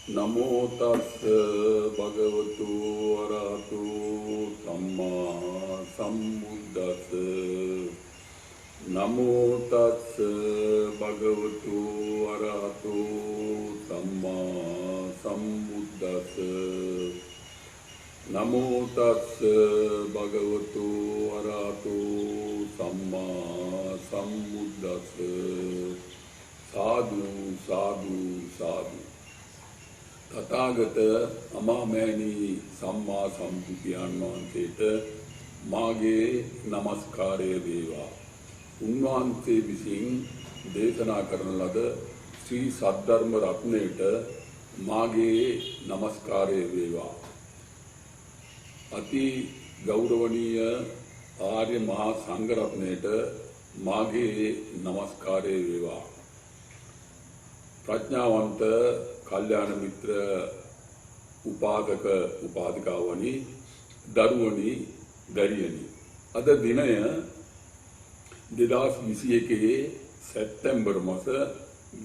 नमो तस् भगवतो अरहतो सम्मा सम्बुद्दस्स नमो तस् भगवतो अरहतो सम्मा सम्बुद्दस्स नमो तस् भगवतो अरहतो सम्मा सम्बुद्दस्स साधु साधु साधु तथागत अमामैनी सम्मा सम्बुद्धियान वහන්සේට මාගේ නමස්කාරය වේවා. උන්වහන්සේ විසින් දේශනා කරන ලද ශ්‍රී සද්ධර්ම රත්නයට මාගේ නමස්කාරය වේවා. අති ගෞරවනීය ආර්ය මහා සංඝ රත්නයට මාගේ නමස්කාරය වේවා. ප්‍රඥාවන්ත කල්යාණ මිත්‍ර උපාදක උපාදිකාවනි දරුවනි දැරියනි අද දිනය 2021 සැප්තැම්බර් මාස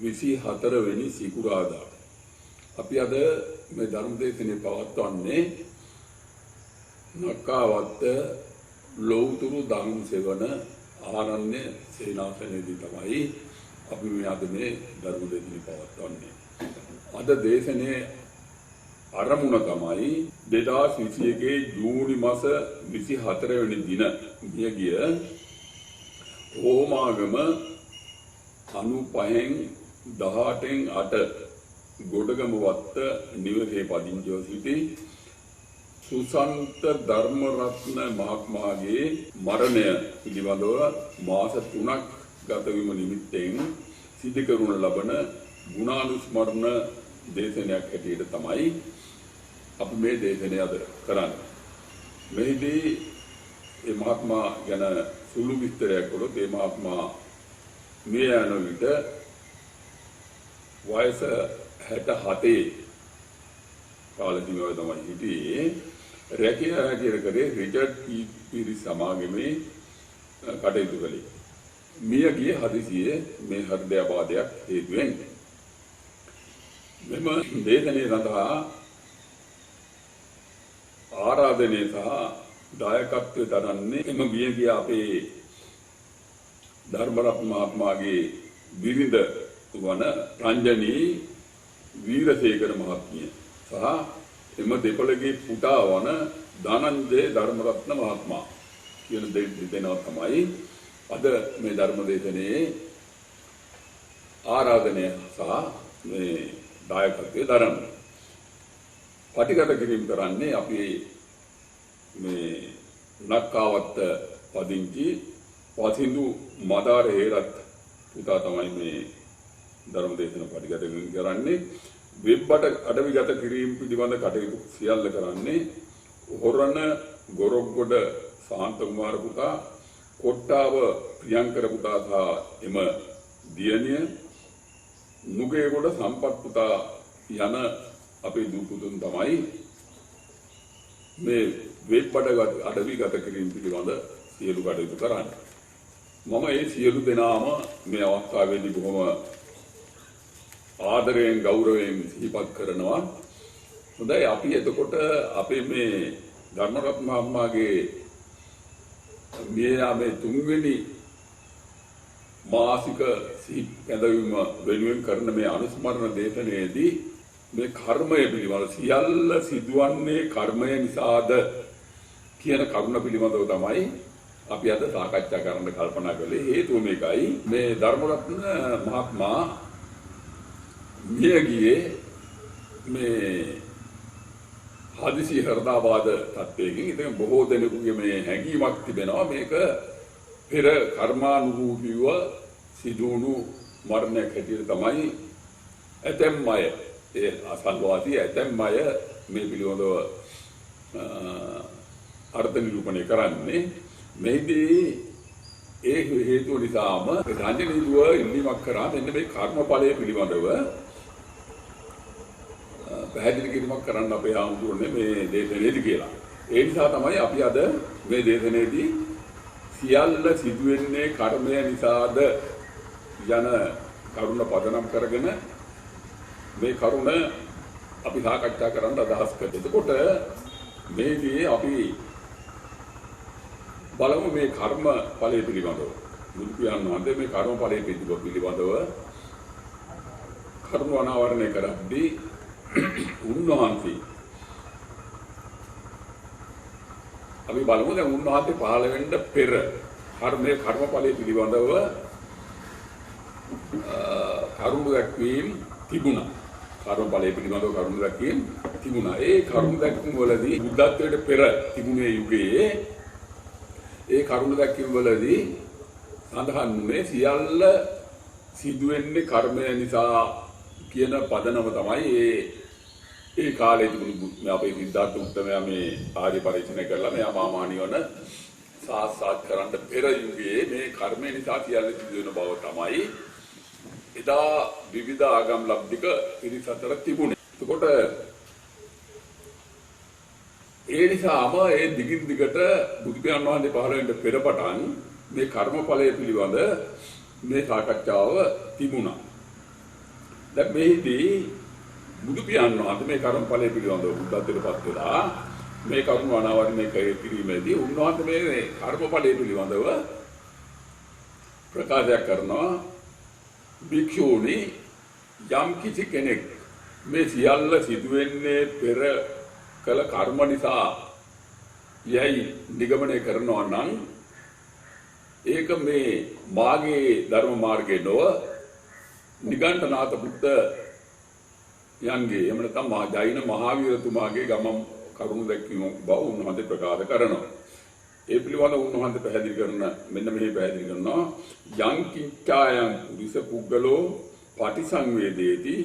24 වෙනි සිකුරාදා අපි අද මේ ධර්ම දේශනාව පවත්වන්නේ නක්කාවත්ත ලෞතුරු ධම්ම සෙවන ආරණ්‍ය සේනාසනයේදී තමයි අපි මේ අද මේ ධර්ම දේශනාව පවත්වන්නේ. අද දේශනේ ආරම්භුණ තමයි 2021 ජූනි මාස 24 වෙනි දින ගිය ඕමාගම 95න් 18න් 8 ගොඩගම වත්ත නිවසේ පදිංචිව සිටි සුසන්ත ධර්මරත්න මහත්මයාගේ මරණය පිළිබඳව මාස 3ක් ගත වීම නිමිත්තෙන් සිදු කරනු ලබන ගුණානුස්මරණ දේශනයක් හැටියට තමයි අපි මේ දේශනය අද කරන්නේ. මෙහිදී මේ මහත්මයා ගැන සුළු විස්තරයක් කළොත් මේ මහත්මයා මේ යන විට වයස 67 කාලෙදිම තමයි හිටියේ. රැකියා හැටියට කරේ රිචඩ් පීරිස් සමාගමේ කටයුතු කළේ. මිය ගියේ හදිසියේ මේ හෘදයාබාධයක් හේතුවෙන්. මෙම දේශනේ සඳහා ආරාධනය සහ දායකත්වය දරන්නේ එම මියගිය අපේ ධර්මරත්න මහත්මයාගේ බිරිඳ වන රංජනී වීරසේකර මහත්මිය සහ එම දෙපළගේ පුතා වන ධනංජය ධර්මරත්න මහත්මයා කියන දෙදෙනා තමයි අද මේ ධර්ම දේශනේ ආරාධනය සහ මේ දායකත්වයේ දරන පටිගත කිරීම කරන්නේ අපි මේ නක්කාවත්ත පදිංචි පසින්දු මදාර හේරත් පුතා තමයි මේ ධර්ම දේශන පටිගත කරන්නේ. වෙබ්බට අඩවිගත කිරීම පිළිබඳ කටයුතු සියල්ල කරන්නේ හොරණ ගොරොක්ගොඩ සාන්ත කුමාර පුතා, කොට්ටාව ප්‍රියංකර පුතා සහ එම දියණිය, නුගේගොඩ සම්පත් පුතා යන අපේ දූ පුතුන් තමයි මේ වෙබ්බඩ අඩවිගත කිරීම පිළිබඳ සියලු කටයුතු කරන්නේ. මම මේ සියලු දෙනාම මේ අවස්ථාවේදී බොහොම ආදරයෙන් ගෞරවයෙන් සිහිපත් කරනවා. හොඳයි, අපි එතකොට අපේ මේ ධර්මරත්න මහත්මයාගේ මේ තුන්වෙනි මාසික පැදවීම වෙනුවෙන් කරන මේ අනුස්මරණ දේශනාවේදී මේ කර්මය පිළිබඳ සියල්ල සිදුවන්නේ කර්මය නිසාද කියන කරුණ පිළිබඳව තමයි අපි අද සාකච්ඡා කරන්න කල්පනා කළේ. හේතුව මේකයි, මේ ධර්මරත්න මහත්මයා මියගියේ මේ හදිසි හෘදයාබාධ තත්ත්වයකින්. ඉතින් බොහෝ දෙනෙකුගේ මේ හැඟීමක් තිබෙනවා මේක පෙර කර්මානුරූපීව සිදුවුණු මරණයක් හැටියට තමයි ඇතැම් අය, ඒ අසල්වාදී ඇතැම් අය මේ පිළිබඳව අර්ථ නිරූපණය කරන්නේ. මෙහිදී ඒ හේතුව නිසාම රංජනීදුව ඉල්ලීමක් කරා මෙන්න මේ කර්මඵලය පිළිබඳව පැහැදිලි කිරීමක් කරන්න අපේ ආමුදුරනේ මේ දේශනේදී කියලා. ඒ නිසා තමයි අපි අද මේ දේශනේදී සියල්ල සිදුවෙන්නේ කර්මය නිසාද යන කරුණ පදනම් කරගෙන මේ කරුණ අපි සාකච්ඡා කරන්න අදහස් කරා. එතකොට මේදී අපි බලමු මේ කර්ම ඵලය පිළිබඳව. බුදු පියාණන් වහන්සේ මේ කර්ම ඵලය පිළිබඳව කර්ම අනාවරණය කරද්දී උන්වහන්සේ අපි බලමු දැන් උන්වහන්සේ පහළ වෙන්න පෙර කර්මයේ කර්මඵලයේ පිළිබඳව කරුණු දැක්වීම තිබුණා. කර්මඵලයේ පිළිබඳව කරුණු දැක්වීම තිබුණා. ඒ කරුණු දැක්වීම වලදී බුද්ධත්වයට පෙර තිබුණේ යුගයේ ඒ කරුණු දැක්වීම වලදී සඳහන් වුණේ සියල්ල සිදුවෙන්නේ කර්මය නිසා කියන පදනම තමයි ඒ කාලේ තිබුණු අපේ සිද්ධාර්ථ උත්තමයා මේ ආර්ය පරිශ්‍රණය කරලා මේ අමාමා නිවන සාක්ෂාත් කරන්න පෙර යුගයේ මේ කර්මය නිසා සියල්ල සිදු වෙන බව තමයි එදා විවිධ ආගම් ලබ්ධික පිරිස අතර තිබුණේ. එතකොට ඒ නිසාම ඒ දිගින් දිගට බුදු පියාණන් වහන්සේ පහළ වෙන්න පෙර පටන් මේ කර්මඵලය පිළිබඳ මේ සාකච්ඡාව තිබුණා. දැන් මේදී බුදු පියාණන් වහන්සේ මේ කර්මඵලය පිළිබඳව බුද්ධත්වයට පත් වෙලා මේ කරුණු අනාවරණය කිරීමේදී උන්වහන්සේ මේ කර්මඵලය පිළිබඳව ප්‍රකාශ කරනවා. භික්ෂූනි යම් කිසි කෙනෙක් මේ සියල්ල සිදුවෙන්නේ පෙර කළ කර්ම නිසා යයි නිගමනය කරනවා නම් ඒක මේ මාගේ ධර්ම මාර්ගයේ නොව නිගණ්ඨනාත පුත්ත යන්ගේ එහෙම නැත්නම් මහා ජෛන මහාවීරතුමාගේ ගමම් කරුණු දැක්වීම බව උන්වහන්සේ ප්‍රකාශ කරනවා. ඒ පිළිබඳව උන්වහන්සේ පැහැදිලි කරන මෙන්න මෙහි පැහැදිලි කරනවා යං කිච්ඡායං පුරිස පුද්ගලෝ පටිසංවේදේති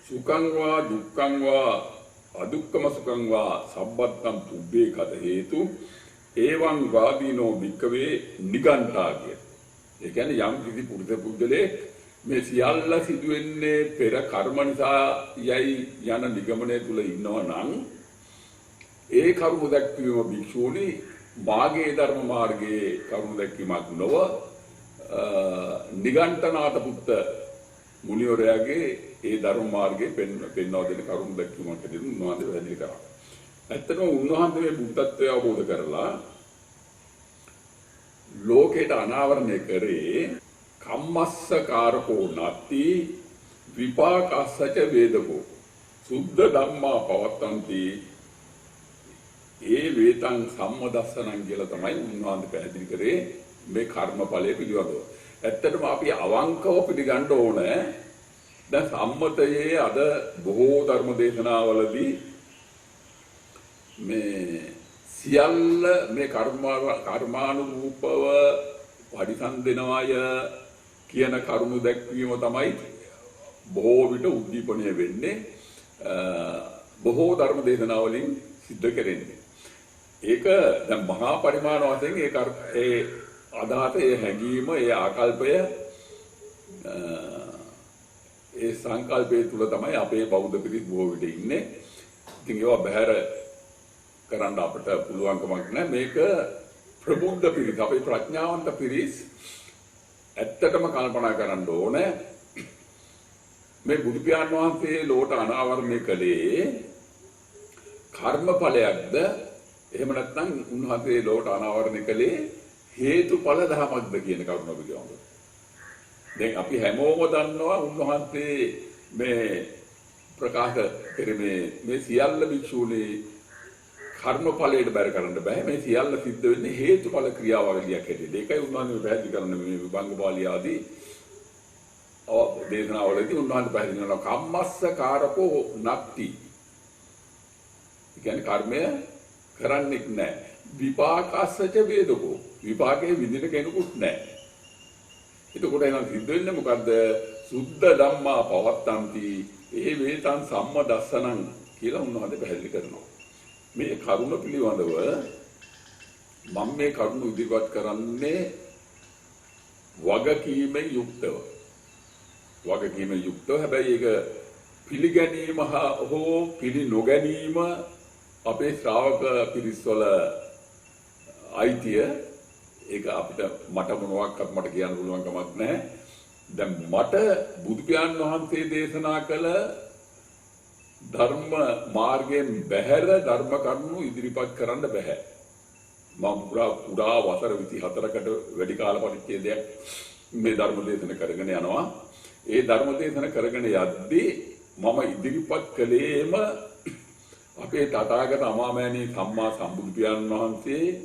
සුඛං වා දුක්ඛං වා අදුක්ඛම සුඛං වා සම්බත්තං පුබ්බේ කද හේතු එවං වාදීනෝ වික්කවේ නිගණ්ඨාගිය. ඒ කියන්නේ යම් කිසි පුරුෂ පුද්ගලෙක් මේ සියල්ල සිදුවෙන්නේ පෙර කර්ම නිසා යයි යන නිගමනය තුල ඉන්නවා නම් ඒ කරුණ දැක්වීම භික්ෂූනි මාගේ ධර්ම මාර්ගයේ කරුණ දැක්වීමක් නොව නිගණ්ඨනාත පුත්ත මුනිවරයාගේ ඒ ධර්ම මාර්ගයේ පෙන්වා දෙන කරුණ දැක්වීමක් දෙන්න උන්වහන්සේ පැහැදිලි කරා. ඇත්තටම උන්වහන්සේ මේ බුද්ධත්වය අවබෝධ කරලා ලෝකයට අනාවරණය කරේ කම්මස්ස කාරකෝ නත්ති විපාකස්සච වේදකෝ සුද්ධ ධම්මා පවත්තන්ති ඒ වේතං සම්මදස්සනං කියලා තමයි උන්වහන්සේ පැහැදිලි කරේ මේ කර්මඵලයේ පිළිබඳව. ඇත්තටම අපි අවංකව පිළිගන්න ඕනේ දැන් සම්මතයේ අද බොහෝ ධර්ම දේශනාවලදී මේ සියල්ල මේ කර්මානුරූපව පරිසම්දෙනවය කියන කරුණු දැක්වීම තමයි බොහෝ විට උද්දීපනය වෙන්නේ බොහෝ ධර්ම දේශනාවලින් සිද්ධ කරන්නේ. ඒක දැන් මහා පරිමාණ වශයෙන් ඒ අදහස ඒ හැඟීම ඒ ආකල්පය ඒ සංකල්පය තුල තමයි අපේ බෞද්ධ පිරිස් බොහෝ විට ඉන්නේ. ඉතින් ඒවා බහැර කරන්න අපිට පුළුවන්කමක් නැහැ. මේක ප්‍රබුද්ධ පිරිස් අපේ ප්‍රඥාවන්ත පිරිස් ඇත්තටම කල්පනා කරන්න ඕනේ මේ බුදු පියාණන් වහන්සේ ලෝට අනාවරණය කළේ කර්මඵලයක්ද එහෙම නැත්නම් උන්වහන්සේ ලෝට අනාවරණය කළේ හේතුඵල ධමයක්ද කියන කරුණ පිළිබඳව. දැන් අපි හැමෝම දන්නවා උන්වහන්සේ මේ ප්‍රකාශ කරේ මේ සියල්ල භික්ෂූනි කර්මඵලයට බැර කරන්න බෑ. මේ සියල්ල සිද්ධ වෙන්නේ හේතුඵල ක්‍රියාවලියක් හැටියට. ඒකයි උන්වහන්සේ පැහැදිලි කරන මේ විභංගපාළි ආදී දේශනාවලදී උන්වහන්සේ පැහැදිලි කරනවා කම්මස්ස කාරකෝ නත්ති. ඒ කියන්නේ කර්මය කරන්නෙක් නැහැ. විපාකස්සච වේදකෝ. විපාකයේ විඳින කෙනෙකුත් නැහැ. එතකොට එහෙනම් සිද්ධ වෙන්නේ මොකද්ද? සුද්ධ ධම්මා පවත්තන්ති ඒ වේතං සම්මදස්සනං කියලා උන්වහන්සේ පැහැදිලි කරනවා. මේ කරුණ පිළිබඳව මම මේ කරුණ ඉදිරිපත් කරන්නේ වගකීමෙන් යුක්තව. වගකීමෙන් යුක්තව හැබැයි ඒක පිළිගැනීම හෝ පිළි නොගැනීම අපේ ශ්‍රාවක පිරිස්වල අයිතිය. ඒක අපිට මට මොනවාක්වත් මට කියන්න පුළුවන් කමක් නැහැ. දැන් මට බුදු පියාණන් වහන්සේ දේශනා කළ ධර්ම මාර්ගයෙන් බැහැර ධර්ම කරුණු ඉදිරිපත් කරන්න බෑ. මම පුරා වසර 24කට වැඩි කාල පරිච්ඡේදයක් මේ ධර්ම දේශන කරගෙන යනවා. ඒ ධර්ම දේශන කරගෙන යද්දී මම ඉදිරිපත් කළේම අපේ තථාගත අමාමෑණී සම්මා සම්බුදු පියාණන් වහන්සේ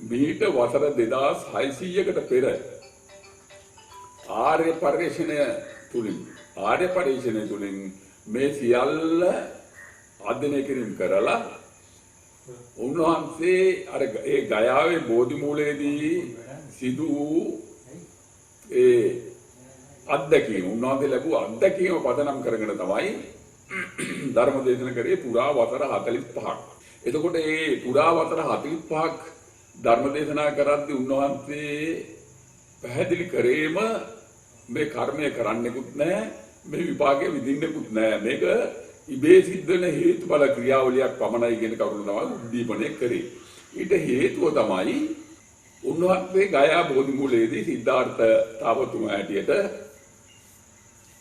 මීට වසර 2600කට පෙර ආර්ය පරිශ්‍රණය තුලින් මේ සියල්ල අධ්‍යයනය කිරීම කරලා උන්වහන්සේ අර ඒ ගයාවේ බෝධි මූලයේදී සිදු වූ ඒ අත්දැකීම උන්වහන්සේ ලැබුව අත්දැකීම පදනම් කරගෙන තමයි ධර්ම දේශන කරේ පුරා වසර 45ක්. එතකොට මේ පුරා වසර 45ක් ධර්ම දේශනා කරද්දී උන්වහන්සේ පැහැදිලි කරේම මේ කර්මය කරන්නෙකුත් නැහැ, මේ විපාකය විඳින්නෙකුත් නැහැ. මේක ඉබේ සිද්ධ වෙන හේතුඵල ක්‍රියාවලියක් පමණයි කියන කරුණ තමයි උද්දීපනය කරේ. ඊට හේතුව තමයි උන්වහන්සේ ගයා බෝධි මූලයේදී සිද්ධාර්ථ තාපතුමා හැටියට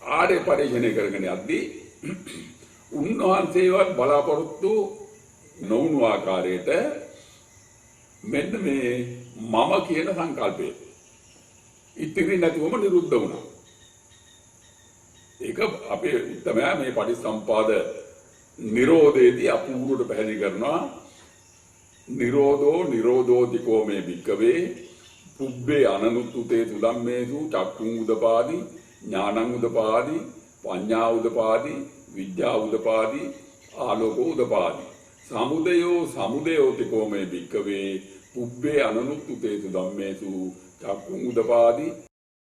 ආර්ය පරිශ්‍රණය කරගෙන යද්දී උන්වහන්සේවත් බලාපොරොත්තු නොවුණු ආකාරයට මෙන්න මේ මම කියන සංකල්පය ඉතිරි නැතිවම නිරුද්ධ වුණා. ඒක අපේ උත්තමයා මේ පටිච්චසමුපාද නිරෝධයේදී අපූර්වට පැහැදිලි කරනවා. නිරෝධෝතිකෝ මේ භික්කවේ පුබ්බේ අනනුත්තුතේ තුලම්මේසු චක්කුං උදපාදි ඥානං උදපාදි පඤ්ඤා උදපාදි විද්‍යා උදපාදි ආලෝකෝ උදපාදි සමුදයෝතිකෝ මේ භික්කවේ පුබ්බේ අනනුත්තුතේ තුලම්මේසු චක්කුං උදපාදි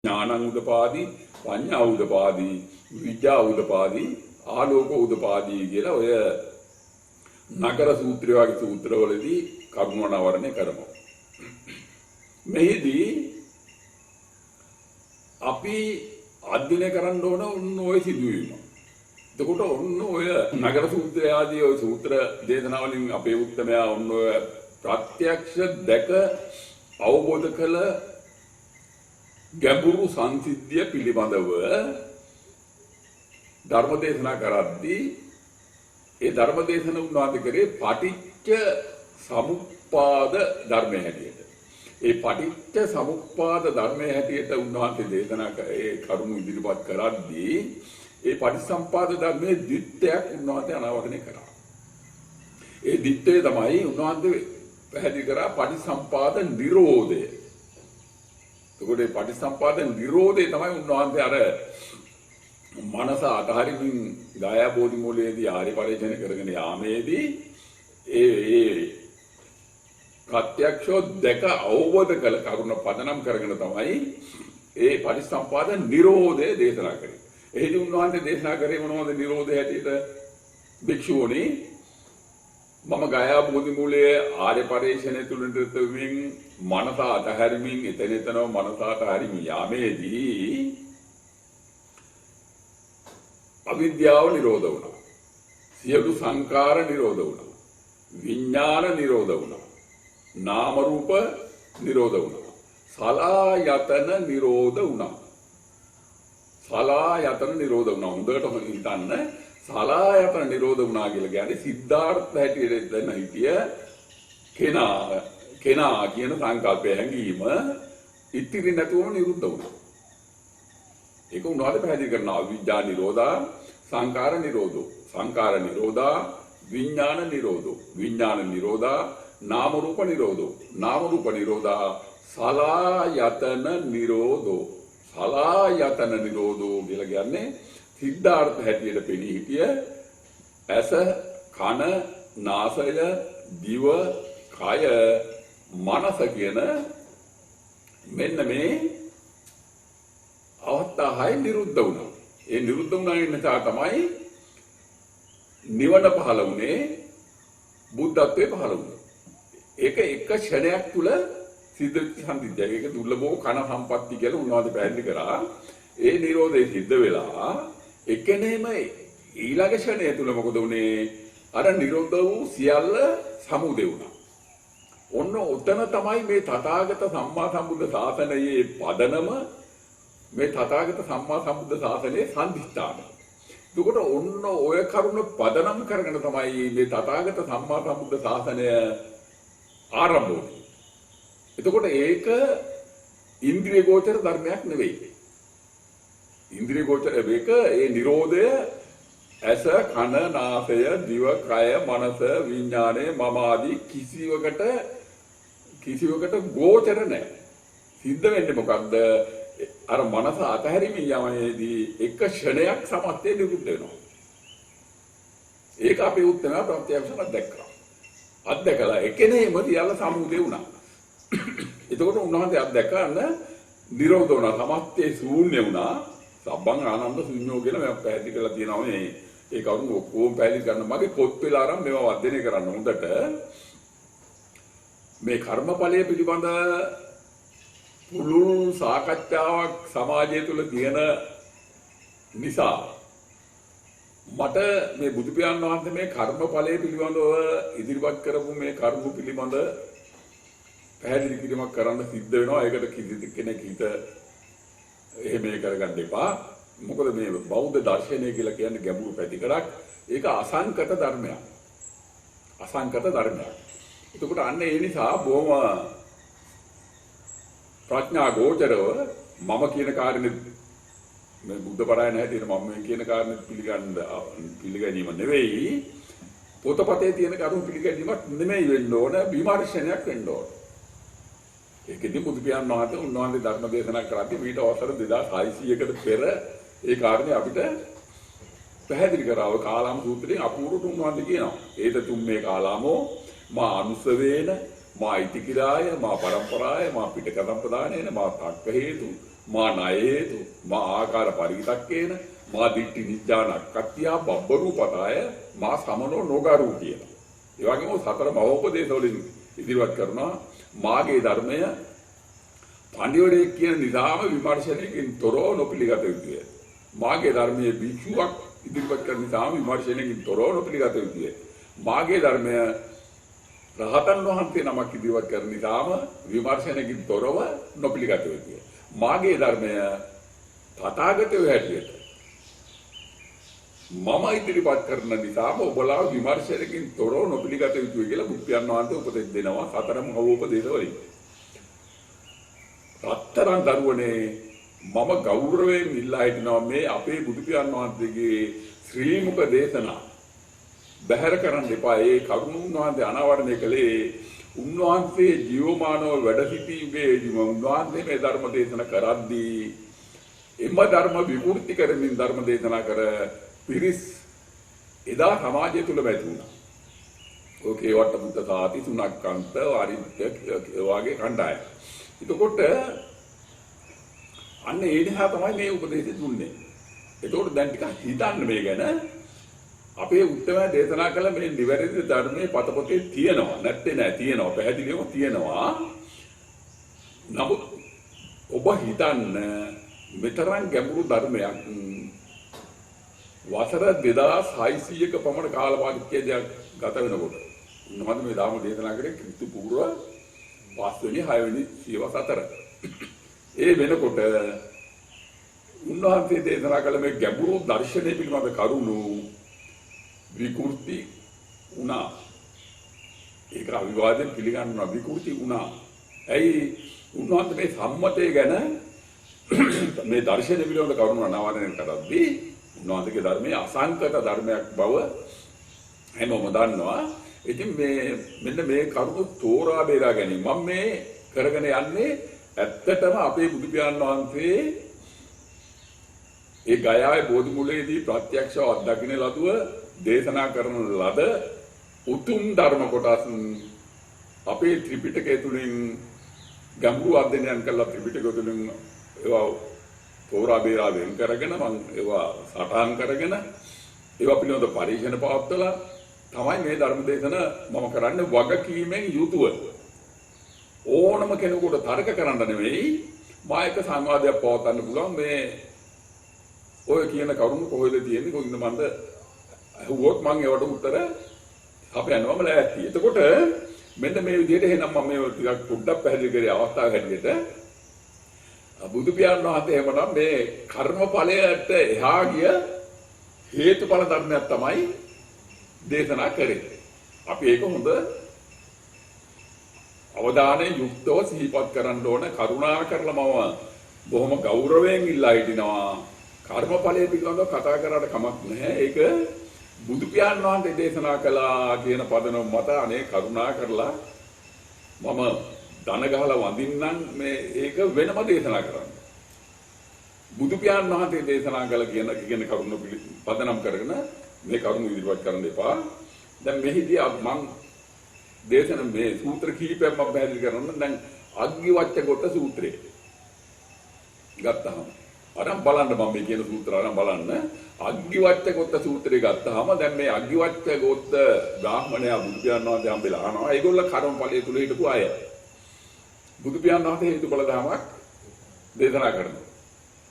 ඥානං උදපාදි පඤ්ඤා උදපාදි විද්‍යා උදපාදි ආලෝකෝ උදපාදි කියලා ඔය නගර සූත්‍රය වගේ සූත්‍රවලදී කරුණාවරණය කරමු. මෙහිදී අපි අධ්‍යයනය කරන්න ඕන ඔය සිදුවීම. එතකොට ඔන්න ඔය නගර සූත්‍රය ආදී ඔය සූත්‍ර දේශනාවලින් අපේ උත්තමයා ඔන්න ඔය ප්‍රත්‍යක්ෂ දැක අවබෝධ කළ ගැඹුරු සංසිද්ධිය පිළිබඳව ධර්ම දේශනා කරද්දී ඒ ධර්ම දේශන උන්වහන්සේ කරේ පටිච්ච සමුප්පාද ධර්මයේ හැටියට. ඒ පටිච්ච සමුප්පාද ධර්මයේ හැටියට උන්වහන්සේ දේශනා ඒ කරුණු ඉදිරිපත් කරද්දී ඒ පටිච්චසමුප්පාද ධර්මයේ දිට්ඨයක් උන්වහන්සේ අනාවරණය කරා. ඒ දිට්ඨය තමයි උන්වහන්සේ පැහැදිලි කරා පටිච්චසමුප්පාද නිරෝධය. එතකොට මේ පටිච්චසමුප්පාද නිරෝධය තමයි උන්වහන්සේ අර මනස අතහරින්න ගායා බෝධි මූලයේදී ආර්ය පරිශ්‍රණය කරගෙන යාමේදී ඒ ප්‍රත්‍යක්ෂෝ දෙක අවබෝධ කළ කරුණ පදනම් කරගෙන තමයි ඒ පටිච්චසමුප්පාද නිරෝධය දේශනා කරේ. එහිදී උන්වහන්සේ දේශනා කරේ මොනවද නිරෝධය හැටියට? භික්ෂුවනි මම ගායා බෝධි මූලයේ ආර්ය පරිශ්‍රණය තුලින් දෙතමින් මනස අතහැරීමින් එතනම මනස අතහැරීම යාමේදී අවිද්‍යාව නිරෝධ වුණා. සියලු සංකාර නිරෝධ වුණා. විඥාන නිරෝධ වුණා. නාම රූප නිරෝධ වුණා. සලආයතන නිරෝධ වුණා. සලආයතන නිරෝධ වුණා. හොඳට හිතන්න සලආයතන නිරෝධ වුණා කියලා කියන්නේ සිද්ධාර්ථ හැටියට දැන හිටිය කෙනා කියන සංකල්පය හැඟීම ඉතිරි නැතුවම නිරුද්ධ වුණා. ඒක උන්වහන්සේ පැහැදිලි කරනවා අවිද්‍යා නිරෝධා සංකාර නිරෝධෝ සංකාර නිරෝධා විඥාන නිරෝධෝ විඥාන නිරෝධා නාම රූප නිරෝධෝ නාම රූප නිරෝධා සලආයතන නිරෝධෝ සලආයතන නිරෝධෝ කියලා කියන්නේ සිද්ධාර්ථ හැටියට පෙනී හිටිය ඇස කන නාසය දිව කය මනස කියන මෙන්න මේ අවස්ථාවයි නිරුද්ධ වුණා. ඒ නිරුද්ධ වුණා නිසා තමයි නිවන පහළ වුණේ, බුද්ධත්වයේ පහළ වුණේ. ඒක එක ක්ෂණයක් තුල සිද්ධ සම්පිද්දයක්. ඒක දුර්ලභව කන සම්පatti කියලා උන්වහන්සේ පැහැදිලි කරා. ඒ නිරෝධය සිද්ධ වෙලා එකනේම ඊළඟ ක්ෂණය තුල මොකද වුනේ? අර නිරෝධ වූ සියල්ල සමුදේ වුණා. ඔන්න උතන තමයි මේ තථාගත සම්මා සම්බුද්ධ ශාසනයේ පදනම, මේ තථාගත සම්මා සම්බුද්ධ ශාසනයේ සම්දිස්ථාන. එතකොට ඔන්න ඔය කරුණ පදනම් කරගෙන තමයි මේ තථාගත සම්මා සම්බුද්ධ ශාසනය ආරම්භ වුනේ. එතකොට ඒක ඉන්ද්‍රිය ගෝචර ධර්මයක් නෙවෙයි. ඉන්ද්‍රිය ගෝචර මේක ඒ Nirodha ඇස කන නාසය දිව කය මනස විඥානය මම ආදී කිසිවකට ගෝචර නැහැ. සිද්ධ වෙන්නේ මොකද්ද? අර මනස අතහැරීමේ යමනේදී එක ක්ෂණයක් සමස්තය නිරුද්ධ වෙනවා. ඒක අපේ උත්තර ප්‍රත්‍යක්ෂව දැක්කා. අත්දැකලා එකනේම තියලා සමුදේ වුණා. එතකොට උන්වහන්සේ අත්දැකන නිරෝධ වුණා. සමස්තය ශූන්‍ය වුණා. සබ්බං ආනන්ද ශූන්‍යෝ කියලා මම පැහැදිලි කරලා තියෙනවා මේ ඒ කරුණ ඔක්කොම පැහැදිලි කරන්න මගේ පොත් පෙළ ආරම් මේවා වර්ධනය කරන්න හොඳට මේ කර්මඵලයේ පිළිබඳ පුළුල් සාකච්ඡාවක් සමාජය තුළ තියෙන නිසා මට මේ බුදු පියාණන් වහන්සේ මේ කර්මඵලයේ පිළිබඳව ඉදිරිපත් කරපු මේ කරුණු පිළිබඳ පැහැදිලි කිරීමක් කරන්න සිද්ධ වෙනවා. ඒකට කිසි කෙනෙක් හිත එහෙම කරගන්න එපා. මොකද මේ බෞද්ධ දර්ශනය කියලා කියන්නේ ගැඹුරු පැතිකඩක්. ඒක අසංකත ධර්මයක්. අසංකත ධර්මයක්. එතකොට අන්න ඒ නිසා බොහොම ප්‍රඥා ගෝචරව මම කියන කාරණේ මේ බුද්ධ පරායන හැටියට මම කියන කාරණේ පිළිගැනීම නෙවෙයි. පොතපතේ තියෙන කරුණු පිළිගැනීමක් නෙමෙයි වෙන්න ඕන, විමර්ශනයක් වෙන්න ඕන. ඒකෙදි බුදු පියාණන් වහන්සේ උන්වහන්සේ ධර්ම දේශනා කරද්දී මීට අවසර 2600කට පෙර ඒ කාරණේ අපිට පැහැදිලි කරාව කාලාම සූත්‍රයෙන් අපූර්වට උන්වහන්සේ කියනවා. ඒත තුම්මේ කාලාමෝ මා අනුසවේන මා ඉතිකිරාය මා පරම්පරාය මා පිටකතම් ප්‍රදානේන මා තක්ක හේතු මා ණය හේතු මා ආකාර පරිවිතක්කේන මා දිට්ඨි නිජ්ජානක්කත්‍යා බබ්බරූපතාය මා සමනෝ නොගරු කියලා. ඒ වගේම සතර මහෝපදේශ වලින් ඉදිරිපත් කරනවා මාගේ ධර්මය පඬිවරයෙක් කියන නිසාම විමර්ශනයකින් තොරව නොපිළිගත යුතුය. මාගේ ධර්මයේ භික්ෂුවක් ඉදිරිපත් කරන නිසාම විමර්ශනයකින් තොරව නොපිළිගත යුතුය. මාගේ ධර්මය රහතන් වහන්සේ නමක් ඉදිරිපත් කරන නිසාම විමර්ශනයකින් තොරව නොපිළිගත යුතුය. මාගේ ධර්මය තථාගතයෝ හැටියට මම ඉදිරිපත් කරන නිසාම ඔබලා විමර්ශනයකින් තොරව නොපිළිගත යුතුයි කියලා බුදු පියාණන් වහන්සේ උපදෙස් දෙනවා සතරම අවෝපදේශ වලින්. රත්තරන් දරුවනේ මම ගෞරවයෙන් ඉල්ලා හිටිනවා මේ අපේ බුදු පියාණන් වහන්සේගේ ශ්‍රී මුඛ දේශනා බැහැර කරන්න එපා. ඒ කරුණ උන්වහන්සේ අනාවරණය කළේ උන්වහන්සේ ජීවමානව වැඩ සිටි යුගයේදීම උන්වහන්සේ මේ ධර්ම දේශනා කරද්දී එම ධර්ම විකෘති කරමින් ධර්ම දේශනා කර පිරිස් එදා සමාජය තුල වැටි වුණා. ඕකේ වට බුද්ධ සාති තුනක්කන්ත වරිත්‍ය වගේ කණ්ඩායම්. එතකොට අන්න ඒ නිසා තමයි මේ උපදේශය දුන්නේ. එතකොට දැන් ටිකක් හිතන්න මේ ගැන. අපේ උත්තම දේශනා කළ මේ නිවැරදි ධර්මයේ පතපොතේ තියෙනවා. නැත්තේ නෑ තියෙනවා. පැහැදිලිවම තියෙනවා. නමුත් ඔබ හිතන්න මෙතරම් ගැඹුරු ධර්මයක් වසර 2600ක පමණ කාල පරිච්ඡේදයක් ගත වෙනකොට උන්වහන්සේ මේ ධර්ම දේශනා කරේ ක්‍රිස්තු පූර්ව 5 වෙනි 6 වෙනි සියවස් අතර. ඒ වෙනකොට උන්වහන්සේ දේශනා කළ මේ ගැඹුරු දර්ශනය පිළිබඳ කරුණු විකෘති වුණා. ඒක අවිවාදයෙන් පිළිගන්නවා විකෘති වුණා. ඇයි උන්වහන්සේ මේ සම්මතය ගැන මේ දර්ශනය පිළිබඳ කරුණු අනාවරණය කරද්දී උන්වහන්සේගේ ධර්මයේ අසංකත ධර්මයක් බව හැමෝම දන්නවා. ඉතින් මෙන්න මේ කරුණු තෝරා බේරා ගැනීම මම මේ කරගෙන යන්නේ ඇත්තටම අපේ බුදු පියාණන් වහන්සේ ඒ ගයාවේ බෝධි මූලයේදී ප්‍රත්‍යක්ෂව අත්දකින්න ලදුව දේශනා කරන ලද උතුම් ධර්ම කොටස් අපේ ත්‍රිපිටකය තුලින් ගැඹුරු අධ්‍යයනයන් කළා. ත්‍රිපිටකය තුලින් ඒවා තෝරා බේරා වෙන් කරගෙන මම ඒවා සටහන් කරගෙන ඒවා පිළිබඳ පරීක්ෂණ පවත්වලා තමයි මේ ධර්ම දේශන මම කරන්නේ වගකීමෙන් යුතුව. ඕනම කෙනෙකුට තර්ක කරන්න නෙවෙයි මා එක සංවාදයක් පවත්වන්න පුළුවන්. මේ ඔය කියන කරුණු කොහෙද තියෙන්නේ කොහොමද මන්ද අහුවොත් මම ඒවට උත්තර අපයන්වම ලෑස්ති. එතකොට මෙන්න මේ විදිහට එහෙනම් මම මේ ටිකක් පොඩ්ඩක් පැහැදිලි කරේ අවස්ථාව හැටියට බුදු පියාණන් වහන්සේ එහෙමනම් මේ කර්මඵලයට එහා ගිය හේතුඵල ධර්මයක් තමයි දේශනා කරේ. අපි ඒක හොඳ අවධානයෙන් යුක්තව සිහිපත් කරන්න ඕන. කරුණා කරලා මම බොහොම ගෞරවයෙන් ඉල්ලා හිටිනවා. කර්මඵලයේ පිළිබඳව කතා කරාට කමක් නැහැ. ඒක බුදු පියාණන් වහන්සේ දේශනා කළා කියන පදනම මත අනේ කරුණා කරලා මම දන ගහලා වඳින්නම් මේ ඒක වෙනම දේශනා කරන්න. බුදු පියාණන් වහන්සේ දේශනා කළ කියන කරුණ පදනම් කරගෙන මේ කරුණ ඉදිරිපත් කරන්න එපා. දැන් මෙහිදී මම දේශන මේ සූත්‍ර කීපයක් මම පැහැදිලි කරනවා. දැන් අග්ගිවච්ඡ ගොත සූත්‍රය ගත්තාම අරන් බලන්න මම මේ කියන සූත්‍ර අරන් බලන්න. අග්ගිවච්ඡ ගොත සූත්‍රය ගත්තාම දැන් මේ අග්ගිවච්ඡ ගොත බ්‍රාහ්මණයා බුදු පියාණන් වහන්සේ හම්බෙලා අහනවා. ඒගොල්ල කර්මඵලයේ තුල හිටපු අය. බුදු පියාණන් වහන්සේ හේතුඵල ධමයක් දේශනා කරනවා.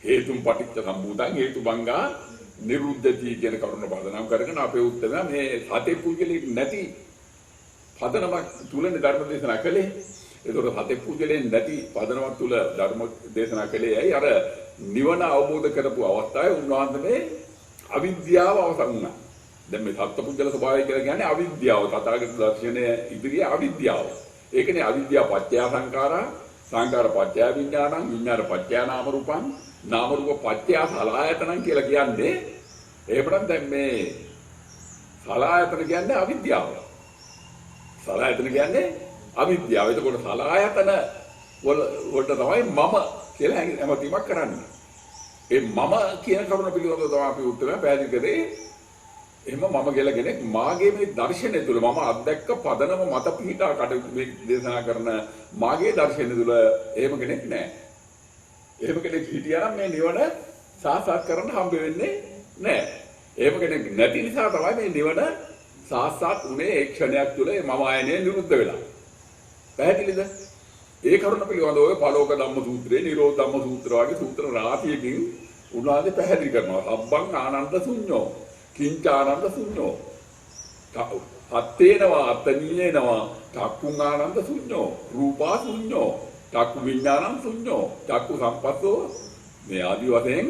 හේතුම් පටිච්ච සම්භූතං හේතුබංගා නිරුද්ධති කියන කරුණ පදනම් කරගෙන අපේ උත්තර මේ සතේ පුජලෙක් නැති පදනමක් තුලනේ ධර්ම දේශනා කළේ. ඒතකොට සතේ පුජලෙන් නැති පදනමක් තුල ධර්ම දේශනා කළේ ඇයි? අර නිවන අවබෝධ කරපු අවස්ථාවේ උන්වහන්සේ අවිද්‍යාව අවසන් වුණා. දැන් මේ සත්පුජල ස්වභාවය කියලා කියන්නේ අවිද්‍යාව. තථාගත දර්ශනයේ ඉදිරියේ අවිද්‍යාව. ඒකනේ අවිද්‍යාව පත්‍ය සංඛාරා සංඛාර පත්‍ය විඥානං විඥාන පත්‍ය නාම රූපං නාම රූප පත්‍ය සලආයතනං කියලා කියන්නේ. එහෙමනම් දැන් මේ සලආයතන කියන්නේ අවිද්‍යාව. සලආයතන කියන්නේ අවිද්‍යාව. එතකොට සලආයතන වලට තමයි මම කියලා හැමතිමක් කරන්නේ. ඒ මම කියන කරුණ පිළිබඳව තමයි අපි උත්තරය පැහැදිලි කරේ. එහෙම මම කියලා කෙනෙක් මාගේ මේ දර්ශනය තුළ මම අත්දැක්ක පදනම මත පිහිටා කටයුතු මේ දේශනා කරන මාගේ දර්ශනය තුළ එහෙම කෙනෙක් නැහැ. එහෙම කෙනෙක් හිටියා නම් මේ නිවන සාක්ෂාත් කරන්න හම්බ වෙන්නේ නැහැ. එහෙම කෙනෙක් නැති නිසා තමයි මේ නිවන සාක්ෂාත් උනේ ඒ ක්ෂණයක් තුළ මම ආයනේ නිරුද්ධ වෙලා. පැහැදිලිද? ඒ කරුණ පිළිබඳව ඔය පලෝක ධම්ම සූත්‍රයේ නිරෝධ ධම්ම සූත්‍ර වගේ සූත්‍ර රාශියකින් උන්වහන්සේ පැහැදිලි කරනවා. සබ්බං ආනන්ද ශුඤ්ඤෝ කිංච ආනන්ද ශුඤ්ඤෝ අත්තේනවා අත්තනීයනවා චක්කුං ආනන්ද ශුඤ්ඤෝ රූපා ශුඤ්ඤෝ චක්කු විඥානං ශුඤ්ඤෝ චක්කු සම්පස්සෝ මේ ආදි වශයෙන්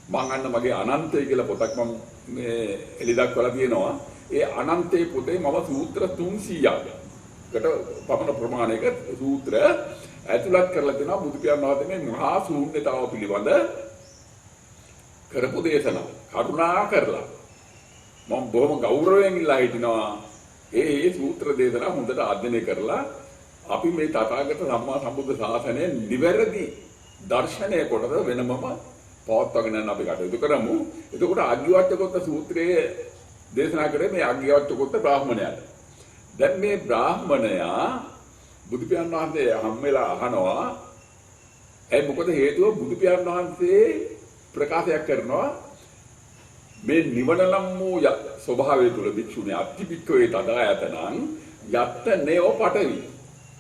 මම අන්න මගේ අනන්තය කියලා පොතක් මම මේ එලි දක්වලා තියෙනවා. ඒ අනන්තයේ පොතේ මම සූත්‍ර 300කට පමණ ප්‍රමාණයක සූත්‍ර ඇතුළත් කරලා තියෙනවා. බුදු පියාණන් වහන්සේ මේ මහා ශූන්‍යතාව පිළිබඳ කරපු දේශනාව කරුණා කරලා මම බොහොම ගෞරවයෙන් ඉල්ලා හිටිනවා. ඒ සූත්‍ර දේශනාව හොඳට අධ්‍යයනය කරලා අපි මේ තථාගත සම්මා සම්බුද්ධ ශාසනයේ නිවැරදි දර්ශනය කොටස වෙනමම පවත්වාගෙන යන අපි කටයුතු කරමු. එතකොට අග්ගිවච්ඡ සූත්‍රයේ දේශනා කරේ මේ අග්ගිවච්ඡ බ්‍රාහ්මණයාට. දැන් මේ බ්‍රාහ්මණයා බුදු පියාණන් වහන්සේ හම්බෙලා අහනවා. ඒ මොකද හේතුව බුදු පියාණන් වහන්සේ ප්‍රකාශයක් කරනවා මේ නිවන නම් වූ ස්වභාවය තුල භික්ෂුණී අත්තිපික්කවේ තදායතනං යත්ත නේව පඨවි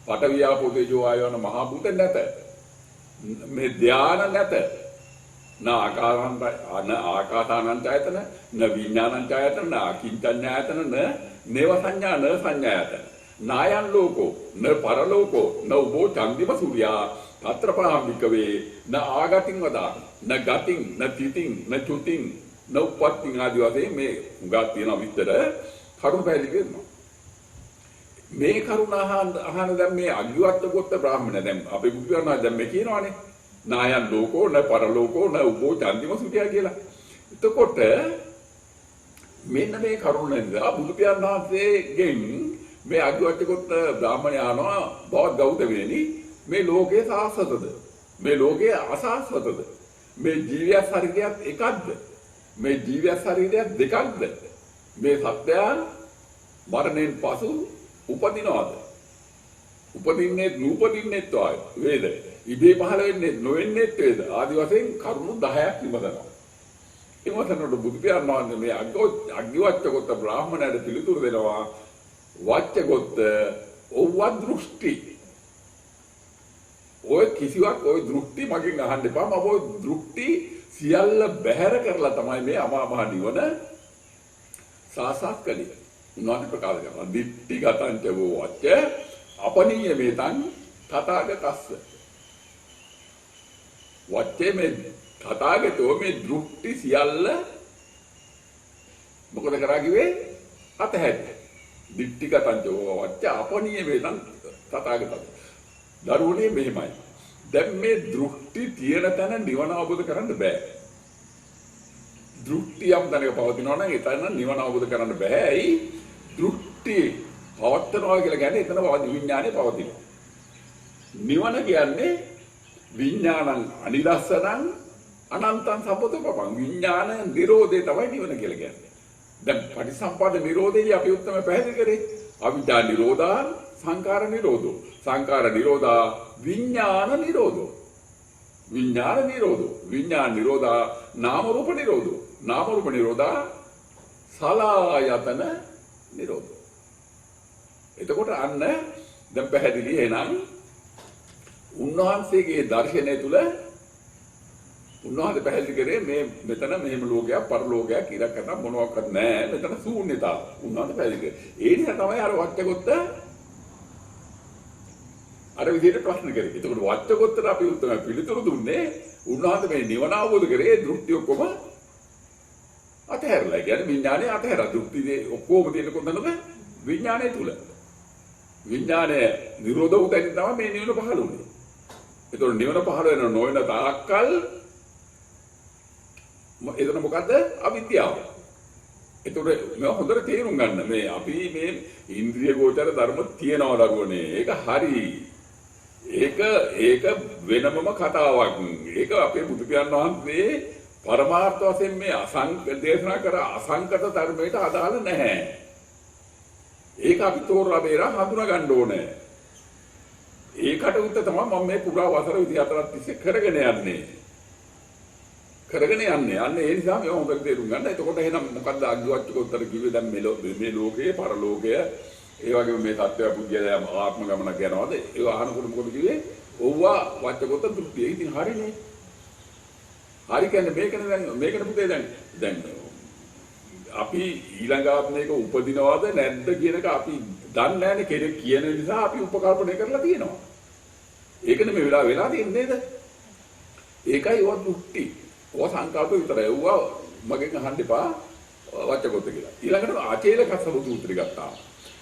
පඨවි ආපෝ තේජෝ ආයෝන මහ භූත නැත. මේ ධාන නැත. ආකාසානංචයතන න විඥානංචයතන න අකින්චඤ්ඤායතන න නේව සංඥා න සංඥායතන නායන් ලෝකෝ න පරලෝකෝ න උබෝ චන්දිම සූර්යා తత్రపరాంబికවේ න ආගතින් වදා න ගතින් න තිතින් න චුතින් න උප්පත්තිං ආදී වශයෙන් මේ උගා තියෙන විතර කරුණ පැහැදිලි කරනවා. මේ කරුණ අහන දැන් මේ අග්ගිවච්ඡ ගොත්ත බ්‍රාහ්මණ දැන් අපේ බුදු දහම දැන් මේ කියනවානේ නායන් ලෝකෝ න පරලෝකෝ න උබෝ චන්දිම සූර්යා කියලා. එතකොට මෙන්න මේ කරුණ නිසා බුදු පියාණන් වහන්සේගෙන් මේ අග්ගිවච්ඡ ගොත්ත බ්‍රාහ්මණයා අහනවා බවත් ගෞතමයනි මේ ලෝකයේ සාස්වතද මේ ලෝකයේ අසාස්වතද මේ ජීවය ශරීරයත් එකක්ද මේ ජීවය ශරීරයත් දෙකක්ද මේ සත්‍යයන් මරණයෙන් පසු උපදිනවද උපදින්නේ නූපදින්නේ වේද ඉබේ පහළ වෙන්නේ නොවෙන්නේ වේද ආදි වශයෙන් කරුණු 10ක් විමසනවා. එමතනට බුදු පියාණන් වහන්සේ මේ අග්ගිවච්ඡ ගොත්ත බ්‍රාහ්මණයාට පිළිතුරු දෙනවා වච්ඡ ගොත්ත ඔව්ව දෘෂ්ටි ඔය කිසිවක් ඔය දෘෂ්ටි මගෙන් අහන්න එපා. මම ඔය දෘෂ්ටි සියල්ල බැහැර කරලා තමයි මේ අමා මහ නිවන සාසක් කළේ. උන්වහන්සේ ප්‍රකාශ කරනවා දිට්ඨි ගතංච වූ වච්ච අපනීය මේතං තථාගතස්ස. වච්චේ මේ තථාගතෝ මේ දෘෂ්ටි සියල්ල මොකද කරා කිව්වේ අතහැර. දිට්ඨිගතං වච්ච අපනීය වේදං තථාගතං. දරුවනේ මෙහෙමයි. දැන් මේ දෘෂ්ටි තියෙන තැන නිවන අවබෝධ කරන්න බෑ. දෘෂ්ටියම් තැනක පවතිනවා නම් එතන නිවන අවබෝධ කරන්න බෑ. ඇයි? දෘෂ්ටි පවත්නවා කියලා කියන්නේ එතන විඥානේ පවතිනවා. නිවන කියන්නේ විඥානං අනිදස්සනං අනන්තං සම්පතපපං. විඥාන නිරෝධය තමයි නිවන කියලා කියන්නේ. දැන් පටිසම්පාද නිරෝධයේදී අපි උත්තම පැහැදිලි කරේ. අවිද්‍යා නිරෝධා සංඛාර නිරෝධෝ. සංඛාර නිරෝධා විඥාන නිරෝධෝ. විඥාන නිරෝධෝ. විඥාන නිරෝධා නාම රූප නිරෝධෝ. නාම රූප නිරෝධා සලආයතන නිරෝධෝ. එතකොට අන්න දැන් පැහැදිලි එහෙනම් උන්වහන්සේගේ දර්ශනය තුල උන්වහන්සේ පැහැදිලි කරේ මේ මෙතන මෙහෙම ලෝකයක් පරලෝකයක් කියලා කරන මොනවාක්වත් නැහැ. මෙතන ශූන්‍යතාව. උන්වහන්සේ පැහැදිලි කරේ. ඒ නිසා තමයි අර වච්චගොත්ත අර විදිහට ප්‍රශ්න කරේ. ඒකට වච්චගොත්තට අපි උත්තර පිළිතුරු දුන්නේ උන්වහන්සේ මේ නිවන අවබෝධ කරේ දෘෂ්ටි ඔක්කොම අතහැරලා. කියන්නේ විඥානේ අතහැරලා දෘෂ්ටියේ ඔක්කොම තියෙන කොතනද? විඥානේ තුල. විඥානේ නිරෝධ උදැනින් තමයි මේ නිවන පහළ වුනේ. ඒතකොට නිවන පහළ වෙන නොවන තාක්කල් එතන මොකද්ද? අවිද්‍යාව. ඒතකොට මේ හොඳට තේරුම් ගන්න මේ අපි මේ ඉන්ද්‍රිය ගෝචර ධර්ම තියනවා දරුවනේ. ඒක හරි. ඒක වෙනමම කතාවක්. ඒක අපේ බුදු පියාණන් වහන්සේ පරමාර්ථ වශයෙන් මේ දේශනා කර අසංකත ධර්මයට අදාළ නැහැ. ඒක අපි තෝරලා බේරා හඳුනා ගන්න ඕනේ. ඒකට උත්තර තමයි මම මේ පුරා වසර 24ක් තිස්සේ කරගෙන යන්නේ. අන්න ඒ නිසා මේ හොඳට තේරුම් ගන්න. එතකොට එහෙනම් මොකද්ද අග්ගවච්චක උත්තර කිව්වේ? දැන් මේ ලෝකයේ පරලෝකය ඒ වගේම මේ සත්‍ය පුද්ගලයා ආත්ම ගමනක් යනවාද? ඒක අහනකොට මොකද කිව්වේ? ඔව්වා වච්චකොත්ත දෘෂ්ටිය. ඉතින් හරිනේ. හරි කියන්නේ මේකනේ පුතේ දැන් අපි ඊළඟ ආත්මයක උපදිනවද නැද්ද කියන එක අපි දන්නේ නැහැනේ. කෙනෙක් කියන නිසා අපි උපකල්පනය කරලා තියෙනවා. ඒකනේ මේ වෙලා තියෙන්නේ නේද? ඒකයි ඔය දෘෂ්ටි. ඔය සංකල්ප විතරයි. ඔව්වා මගෙන් අහන්න එපා වච්චකොත්ත කියලා. ඊළඟට ආචේල කස්සප සූත්‍රය ගත්තා.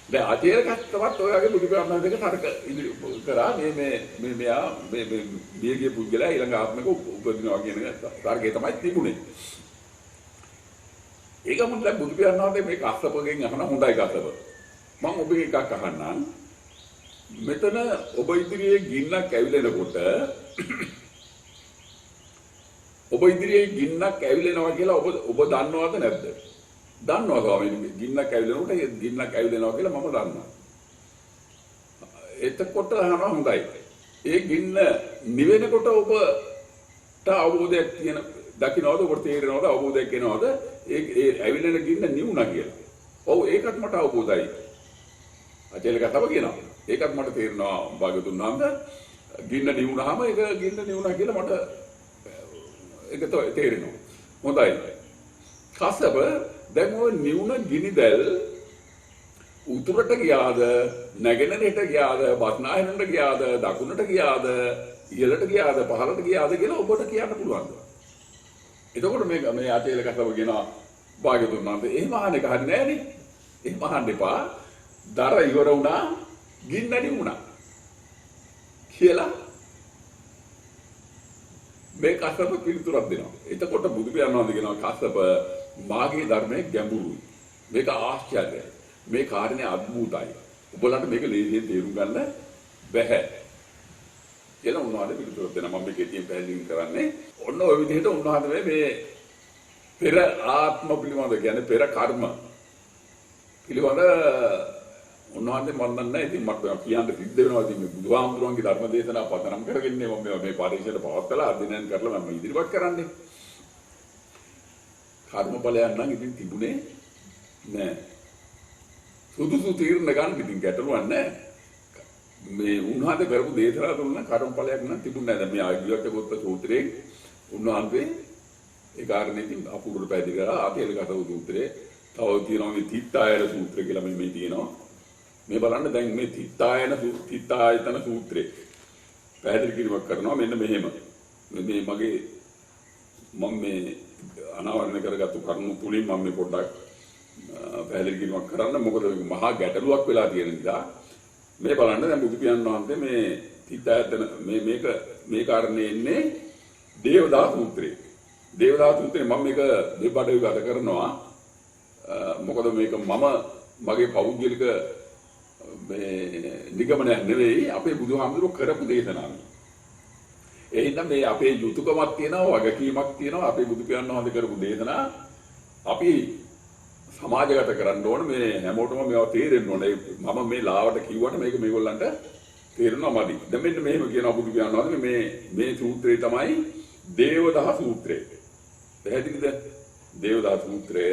දැන් ආචේල කස්සපත් ඔය වගේ බුදු පියාණන් දෙක තර්ක කරා මේ මෙයා මේ බියගේ පුද්ගලයා ඊළඟ ආත්මක උපදිනවා කියන තර්කය තමයි තිබුණේ. ඒක මොකද බුදු පියාණන් වහන්සේ මේ කස්සපගෙන් අහන හොඳයි කස්සප. මම ඔබෙන් එකක් අහන්නම්. මෙතන ඔබ ඉදිරියේ ගින්නක් ඇවිලෙනකොට ඔබ ඉදිරියේ ගින්නක් ඇවිලෙනවා කියලා ඔබ දන්නවද නැද්ද? දන්නවා ස්වාමීනි. ගින්නක් ඇවිලෙනකොට ඒ ගින්නක් ඇවිලෙනවා කියලා මම දන්නවා. එතකොට අහනවා හොඳයි. ඒ ගින්න නිවෙනකොට ඔබට අවබෝධයක් තියෙන දකින්නවද? ඔබට තේරෙනවද? අවබෝධයක් එනවද? ඒ ඇවිලෙන ගින්න නිවුණා කියලා. ඔව් ඒකත් මට අවබෝධයි. අචේලක තව කියනවා. ඒකත් මට තේරෙනවා භාගතුන් වහන්සේ. ගින්න නිවුණාම ඒක ගින්න නිවුණා කියලා මට ඒක තේරෙනවා. හොඳයි. කස්සප දැන් ඔය නිවුණ ගිනිදැල් උතුරට ගියාද නැගෙනහිරට ගියාද බස්නාහිරට ගියාද දකුණට ගියාද ඉහළට ගියාද පහළට ගියාද කියලා ඔබට කියන්න පුළුවන්ද? එතකොට මේ ආචේල කස්සප කියනවා භාග්‍යතුන් වහන්සේ එහෙම අහන්න එක හරි නෑනේ. එහෙම අහන්න එපා. දර ඉවර වුණා ගින්න නිවුණා කියලා මේ කස්සප පිළිතුරක් දෙනවා. එතකොට බුදු පියාණන් වහන්සේ කියනවා කස්සප මාගේ ධර්මයේ ගැඹුරුයි. මේක ආශ්චර්යයි. මේ කාරණේ අద్භූතයි. ඔබලන්ට මේක ලේසියෙන් තේරුම් ගන්න බැහැ. කියලා උන්වහන්සේ පිළිතුරක් දෙනවා. මම මේක ඉතින් පැහැදිලි කරන්නේ ඔන්න ඔය විදිහට උන්වහන්සේ මේ පෙර ආත්ම පිළිබඳ කියන්නේ පෙර කර්ම පිළිබඳ උන්වහන්සේ මම දන්නේ ඉතින් මට කියන්න සිද්ධ වෙනවා. ඉතින් මේ බුදුහාමුදුරන්ගේ ධර්ම දේශනා පදනම් කරගන්නේ මම මේ පරිශ්‍රයට පවත්වලා අධ්‍යයනය කරලා මම ඉදිරිපත් කරන්නේ. කර්මඵලයන් නම් ඉතින් තිබුණේ නෑ. සුදුසු තීරණ ගන්න ඉතින් ගැටලුවක් නෑ. මේ උන්වහන්සේ කරපු දේශනා තුන කර්මඵලයක් නම් තිබුණේ නෑ. දැන් මේ ආගියවච්චකොත්ත සූත්‍රයේ උන්වහන්සේ ඒ කාරණේ ඉතින් අපූර්ව පැහැදිලි කරලා ආතේලගත සූත්‍රයේ තව තියෙනවා මේ තිත්තායන සූත්‍රය කියලා මේ තියෙනවා. මේ බලන්න දැන් මේ තිත්තායතන සූත්‍රේ පැහැදිලි කිරීමක් කරනවා මෙන්න මෙහෙම. මේ මගේ මම මේ අනාවරණය කරගත්තු කරුණු තුලින් මම මේ පොඩ්ඩක් පැහැදිලි කිරීමක් කරන්න. මොකද මහා ගැටලුවක් වෙලා තියෙන නිසා මේ බලන්න දැන් බුදු පියාණන් වහන්සේ මේ තිතායතන මේ කාරණේ ඉන්නේ දේවදා සූත්‍රයේ. දේවදා සූත්‍රයේ මම මේක දෙපඩේ ගත කරනවා. මොකද මේක මගේ පෞද්ගලික මේ නිගමනයක් නෙවෙයි අපේ බුදුහාමුදුරුවෝ කරපු දේශනාවක්. ඒ හින්දා මේ අපේ යුතුයකමක් තියෙනවා, වගකීමක් තියෙනවා. අපේ බුදු පියාණන් වහන්සේ කරපු දේශනා අපි සමාජගත කරන්න ඕන. මේ හැමෝටම මේවා තේරෙන්න ඕනේ. මම මේ ලාවට කිව්වට මේක මේගොල්ලන්ට තේරෙනවා මදි. දැන් මෙන්න මෙහෙම කියනවා බුදු පියාණන් වහන්සේ මේ සූත්‍රය තමයි දේවදා සූත්‍රය. පැහැදිලිද? දේවදා සූත්‍රය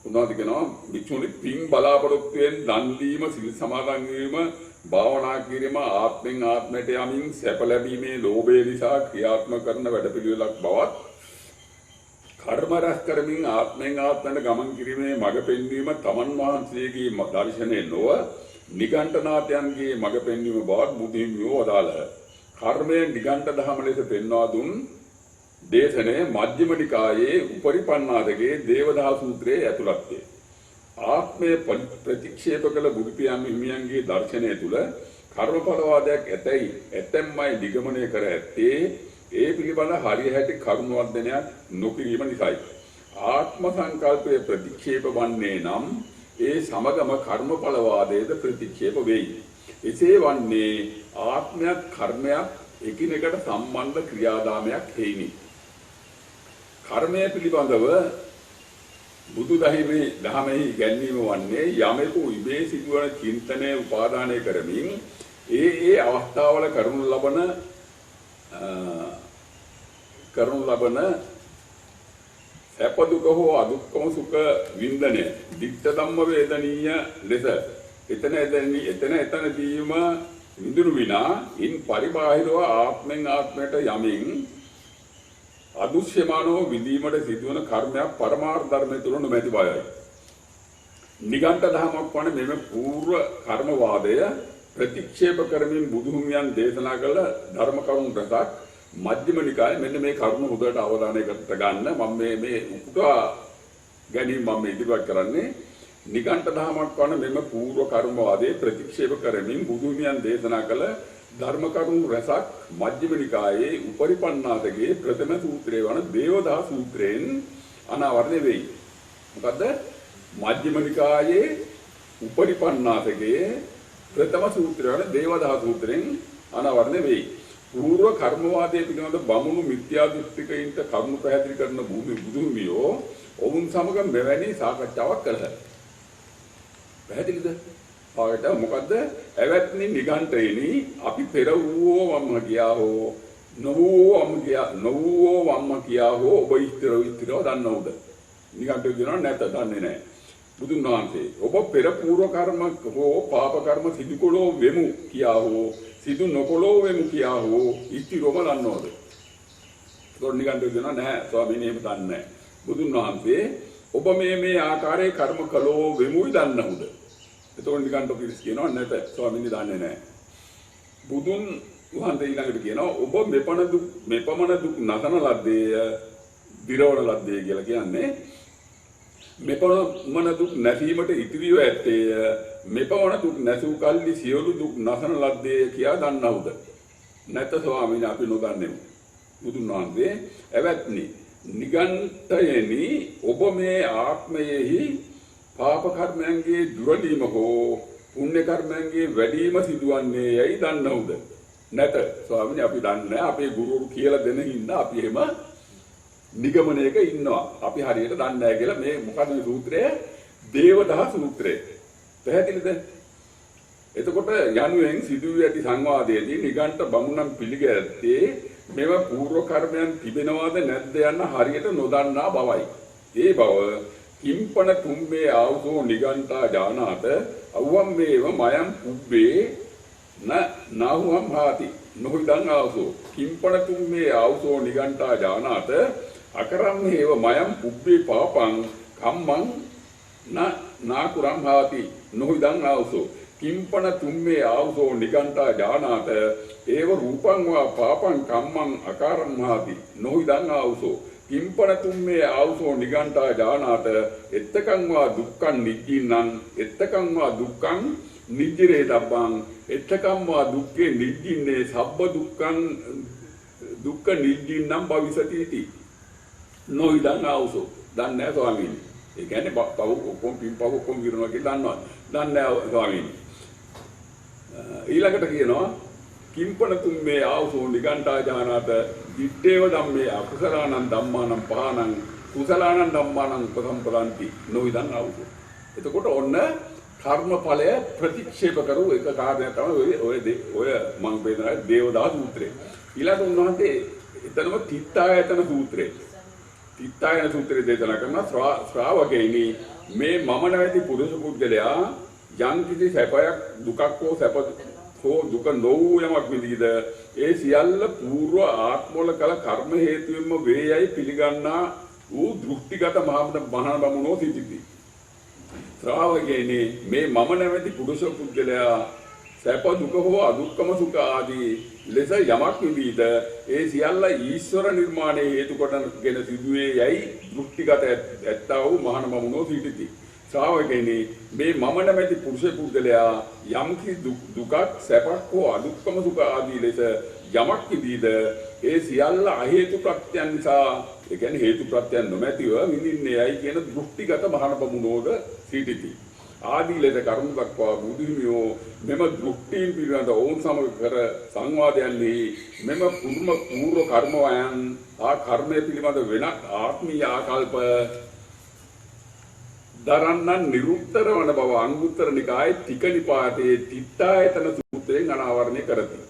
උනාද කියනවා විචුනි පිං බලාපොරොත්තුෙන් දන් දීම, සිල් සමාදන් වීම, භාවනා කිරීම, ආත්මෙන් ආත්මයට යමින් සැප ලැබීමේ ලෝභය නිසා ක්‍රියාත්මක කරන වැඩපිළිවෙලක් බවත්, කර්ම රැස් කරමින් ආත්මෙන් ආත්මයට ගමන් කිරීමේ මඟ පෙන්වීම තමන් වහන්සේගේ දර්ශනය නොව නිගණ්ඨනාථයන්ගේ මඟ පෙන්වීම බවත් බුදුහිමියෝ වදාළහ. කර්මය නිගණ්ඨ දහම ලෙස පෙන්වා දුන් දේශනයේ මජ්ක්‍ධිම නිකායේ උපරිපන්නාදගේ දේවදා සූත්‍රයේ ඇතුළත්ය. ආත්මය ප්‍රතික්ෂේප කළ බුදු පියාණන් හිමියන්ගේ දර්ශනය තුල කර්මඵලවාදයක් ඇතැම්මයි නිගමනය කර ඇත්තේ ඒ පිළිබඳ හරියහැටි කරුණවර්ධනයක් නොකිරීම නිසායි. ආත්ම සංකල්පයේ ප්‍රතික්ෂේප වන්නේ නම් ඒ සමගම කර්මඵලවාදයේද ප්‍රතික්ෂේප වෙයි. එසේ වන්නේ ආත්මයක් කර්මයක් එකිනෙකට සම්බන්ධ ක්‍රියාදාමයක් හේිනි. කර්මය පිළිබඳව බුදු දහමෙහි ගැන්වීම වන්නේ යමෙකු ඉබේ සිදුවන චින්තනය උපාදානය කරමින් ඒ අවස්ථාවල කරනු ලබන සැප දුක හෝ අදුක්කම සුඛ වින්දනය දිට්ඨ ධම්ම වේදනීය ලෙස එතනදීම විඳුරු විනා ඉන් පරිබාහිරව ආත්මෙන් ආත්මයට යමින් අදුශ්‍යමානෝ විදීමට සිදුවන කර්මයක් පරමාර්ථ ධර්මයේ තුල නොමැති බවයි. නිගණ්ඨ දහමක් වන මෙම පූර්ව කර්මවාදය ප්‍රතික්ෂේප කරමින් බුදුහිමියන් දේශනා කළ ධර්ම කරුණු රසක් මජ්ක්‍ධිම නිකායේ මෙන්න මේ කරුණ හොඳට අවධානය ගන්න මම මේ උපුටා ගැනීම මම ඉදිරිපත් කරන්නේ. නිගණ්ඨ දහමක් වන මෙම පූර්ව කර්මවාදයේ ප්‍රතික්ෂේප කරමින් බුදුහිමියන් දේශනා කළ ධර්ම කරුණු රසක් මජ්ක්‍ධිම නිකායේ උපරිපන්නාදගේ ප්‍රථම සූත්‍රය වන දේවදා සූත්‍රයෙන් අනාවරණය වෙයි. මොකද්ද? මජ්ක්‍ධිම නිකායේ උපරිපන්නාදගේ ප්‍රථම සූත්‍රය වන දේවදා සූත්‍රයෙන් අනාවරණය වෙයි. පූර්ව කර්මවාදයේ පිළිබඳ බමුණු මිත්‍යා දෘෂ්ටිකයින්ට කරුණු පැහැදිලි කරන බුදුහිමියෝ ඔවුන් සමග මෙවැනි සාකච්ඡාවක් කළහ. පැහැදිලිද? පාඩට මොකද්ද? ඇවැත්නි නිගණ්ඨයනි අපි පෙර වූ වම්ම කියා හෝ නොවූ වම්ම කියා හෝ ඔබ ඉස්තරව දන්නවද? නිගණ්ඨය කියනවා නැත, දන්නේ නැහැ. බුදුන් වහන්සේ ඔබ පෙර පූර්ව කර්ම හෝ පාප කර්ම සිදු කළෝ වෙමු කියා හෝ සිදු නොකළෝ වෙමු කියා හෝ ඉස්තරව දන්නවද? ඒතකොට නිගණ්ඨය කියනවා නැහැ ස්වාමීනි එහෙම දන්නේ නැහැ. බුදුන් වහන්සේ ඔබ මේ ආකාරයේ කර්ම කළෝ වෙමුයි දන්නවද? එතකොට නිගණ්ඨ පිරිස කියනවා නැත ස්වාමීනි දන්නේ නැහැ. බුදුන් වහන්සේ ඊළඟට කියනවා ඔබ මෙපමණ දුක් නැසන ලද්දේය දිරවන ලද්දේ කියලා කියන්නේ මෙපමණ දුක් නැසීමට ඉතිරිව ඇත්තේය මෙපමණ දුක් නැසූ කල්ලි සියලු දුක් නැසන ලද්දේය කියා දන්නවද? නැත ස්වාමීනි අපි නොදන්නෙමු. බුදුන් වහන්සේ එවත්නි නිගණ්ඨයනි ඔබ මේ ආත්මයෙහි පාප කර්මයන්ගේ දුරලීම හෝ පුණ්‍ය කර්මයන්ගේ වැඩිම සිදුවන්නේ යයි දන්නවද? නැත ස්වාමීනි අපි දන්නේ නැහැ. අපේ ගුරුවරු කියලා දෙන හින්දා අපි එහෙම නිගමනයක ඉන්නවා. අපි හරියට දන්නේ නැහැ කියලා මේ මොකද මේ සූත්‍රය? දේවදා සූත්‍රය. පැහැදිලිද? එතකොට යනුවෙන් සිදුවී ඇති සංවාදයේදී නිගණ්ඨ බමුණන් පිළිගැත්තේ මෙව පූර්ව කර්මයන් තිබෙනවද නැද්ද යන්න හරියට නොදන්නා බවයි. ඒ බව කිම්පන තුම්මේ ආවසෝ නිගණ්ඨා ජානාත අවම් මේව මයම් පුබ්බේ නාහුම් හාති නොහිදං ආවසෝ කිම්පන තුම්මේ ආවසෝ නිගණ්ඨා ජානාත අකරම් හේව මයම් පුබ්බේ පාපං කම්මං නාකුරම් හාති නොහිදං ආවසෝ කිම්පන තුම්මේ ආවසෝ නිගණ්ඨා ජානාත ඒව රූපං වා පාපං කම්මං අකාරම් හාති නොහිදං ආවසෝ කිම්පන තුම්මේ ආවුසෝ නිගණ්ඨා ජානාත එත්තකං වා දුක්ඛං නිජ්ජින්නම් එත්තකං වා දුක්ඛං නිජ්ජිරේ දබ්බං එත්තකං වා දුක්ඛේ නිජ්ජින්නේ සබ්බ දුක්ඛං දුක්ඛ නිජ්ජින්නම් භවිසති इति නොහිදන් ආවුසෝ දන්නේ නැහැ ස්වාමීනි. ඒ කියන්නේ පව ඔක්කොම පින්පව ඔක්කොම විරනවා කියලා දන්නවා. දන්නේ නැහැ ස්වාමීනි. ඊළඟට කියනවා කිම්පන තුම්මේ ආවුසෝ නිගණ්ඨා ජානාත දිත්තේව ධම්මේ අකුසලානං ධම්මානං පහනං කුසලානං ධම්මානං උපසම්පදන්ති නොවිදන් ආවුසෝ. එතකොට ඔන්න කර්මඵලය ප්‍රතික්ෂේප කරු එක කාර්යයක් තමයි ඔය මම බෙදන දේවදා සූත්‍රය. ඊළඟ උන්වහන්සේ එතනම තිත්තායතන සූත්‍රය. තිත්තායන සූත්‍රය දේශනා කරන ශ්‍රාවකෙනි මේ මම නැති පුරුෂ පුද්ගලයා යම් කිසි සැපයක් දුකක් හෝ සැප හෝ දුක නොවූ යමක් විඳීද ඒ සියල්ල పూర్ව ආත්මවල කල කර්ම හේතුවෙන්ම වේයයි පිළිගන්නා වූ දෘෂ්ටිගත මහාන බමුණෝ සිටිති. ශ්‍රාවකයනි මේ මම නැති පුරුෂ පුද්ගලයා සැප දුක හෝ අදුක්කම සුඛ ආදී ලෙස යමක් විඳීද ඒ සියල්ල ඊශ්වර නිර්මාණයේ හේතු කොටගෙන සිදුවේ යයි දෘෂ්ටිගත ඇත්තා වූ මහාන බමුණෝ සිටිති. ශ්‍රාවකයනි මේ මම නැමැති පුරුෂ පුද්ගලයා යම් කිසි දුකක් සැපක් හෝ අදුක්කම සුඛ ආදී ලෙස යමක් විඳීද ඒ සියල්ල අහේතු ප්‍රත්‍යයන් නිසා ඒ කියන්නේ හේතු ප්‍රත්‍යයන් නොමැතිව විඳින්නේයි කියන දෘෂ්ටිගත මහාන බමුණෝද සිටිති. ආදී ලෙස කරුණු දක්වා බුදුහිමියෝ මෙම දෘෂ්ටීන් පිළිබඳ ඔවුන් සමග කර සංවාදයන්හි මෙම පූර්ව කර්මයන් කර්මය පිළිබඳ වෙනත් ආත්මීය ආකල්ප දරන්නන් නිරුත්තර වන බව අංගුත්තර නිකායේ තික නිපාතයේ තිත්තායතන සූත්‍රයෙන් අනාවරණය කරති.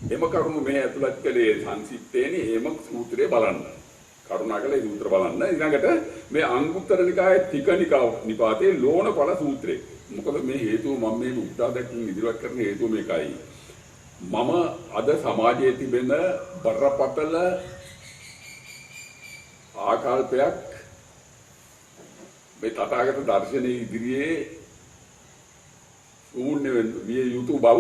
එම කරුණු මේ ඇතුළත් කළේ සංසිත්තේනේ එම සූත්‍රය බලන්න. කරුණාකර මේ සූත්‍ර බලන්න. ඊළඟට මේ අංගුත්තර නිකායේ තික නිපාතයේ ලෝණඵල සූත්‍රය. මොකද මේ හේතුව මම මේ උත්සාහ දැක්වින් ඉදිරියට කරන හේතුව මේකයි. මම අද සමාජයේ තිබෙන බරපතල ආකල්පයක් මේ තථාගත දර්ශනයේ ඉදිරියේ ඌන්නේ විය යුතු බව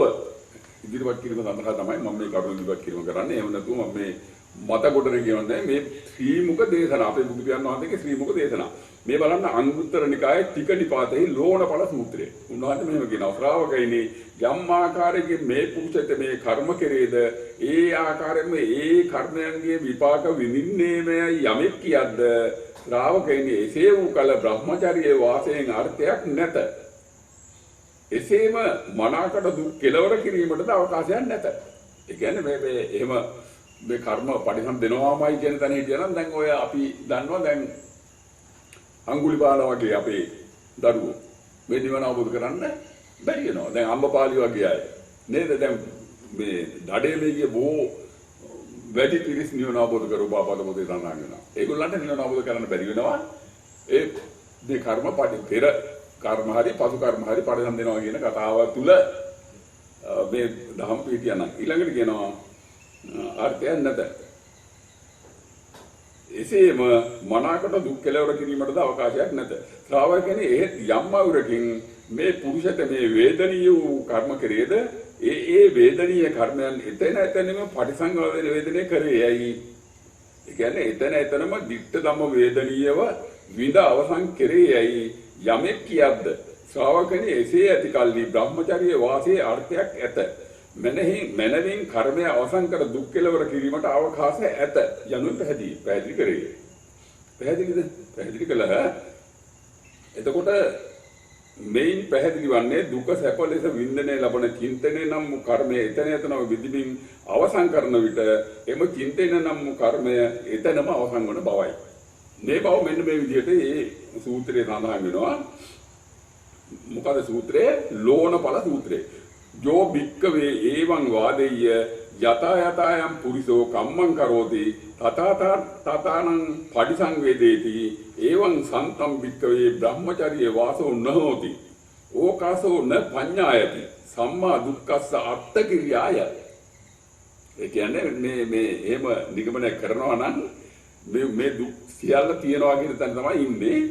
ඉදිරියට කිරීම සඳහා තමයි මම මේ කරුණ ඉදිරියට කිරීම කරන්නේ. එහෙම නැතුව මම මේ මත කොටර කියන්නේ මේ ශ්‍රී මුඛ දේශනා අපේ බුදු පියාණන් වහන්සේගේ ශ්‍රී මුඛ දේශනා. මේ බලන්න අංගුත්තර නිකායේ තික නිපාතෙහි ලෝණඵල සූත්‍රය. උන්වහන්සේ මෙහෙම කියනවා ශ්‍රාවකයිනි යම් ආකාරයකින් මේ පුරුෂත මේ කර්ම කෙරේද ඒ ආකාරයෙන්ම ඒ කර්මයන්ගේ විපාක විඳින්නේමයි යමෙක් කියද්ද ශ්‍රාවකයනි එසේ වූ කල බ්‍රහ්මචර්යයේ වාසයෙන් අර්ථයක් නැත. එසේම මනාකට දුක් කෙලවර කිරීමටද අවකාශයක් නැත. ඒ කියන්නේ මේ එහෙම මේ කර්ම පරිසම් දෙනවාමයි කියන තැන හිටියනම් දැන් ඔය අපි දන්නවා දැන් අඟුලිපාල වගේ අපේ දරුවෝ මේ නිවන අවබෝධ කරන්න බැරි වෙනවා. දැන් අම්බපාලි වගේ අය නේද දැන් මේ දඩේ මේ ගිය බොහෝ වැඩි පිරිස් නිවන අවබෝධ කරු බාපද මොදේ සඳහන් වෙනවා. ඒගොල්ලන්ට නිවන අවබෝධ කරන්න බැරි වෙනවා. ඒ මේ කර්ම පෙර කර්ම හරි පසු කර්ම හරි පරිසම් දෙනවා කියන කතාව තුල මේ දහම් පිටියන ඊළඟට කියනවා අර්ථයක් නැත. එසේම මනාකට දුක් කෙලවර කිරීමටද අවකාශයක් නැත. ශ්‍රාවකයනි එහෙත් යම් අවුරකින් මේ පුරුෂත මේ වේදනීය වූ කර්ම කෙරේද ඒ වේදනීය කර්මයන් එතන එතනම පටිසංවේදන වේදනය කරේයයි. ඒ කියන්නේ එතන එතනම දික්ත ධම්ම වේදනීයව විඳ අවසන් කරේයයි යමෙක් කියද්ද ශ්‍රාවකයනි එසේ ඇති කල්ලි බ්‍රහ්මචර්ය වාසයේ අර්ථයක් ඇත. මනවින් කර්මය අවසන් කර දුක් කෙලවර කිරීමට අවකාශය ඇත යනුවෙන් පැහැදිලි කරේ. පැහැදිලිද? පැහැදිලි කළා. එතකොට මේන් පැහැදිලි වන්නේ දුක සැප ලෙස විඳිනේ ලබන චින්තනයේ නම් කර්මය එතන එතනම විදිමින් අවසන් කරන විට එම චින්තනයේ නම් කර්මය එතනම අවසන් වන බවයි. මේ බව මෙන්න මේ විදිහට මේ සූත්‍රයේ සඳහන් වෙනවා. මොකද සූත්‍රයේ ලෝණඵල සූත්‍රය. जो भिक्कवे एवं वादेय यथा यथायं पुरुषो कम्मं करोति तथा तथानं पटिसंवेदेति एवं संतं भिक्कवे ब्रह्मचर्ये वासो न होति ओकासो न पඤ්ඤායති සම්මා දුක්ඛස්ස අත්තකිරියාය. ඒ කියන්නේ මේ එහෙම නිගමනය කරනවා නම් මේ දුක් සියල්ල තියනවා කියන තැන තමයි ඉන්නේ.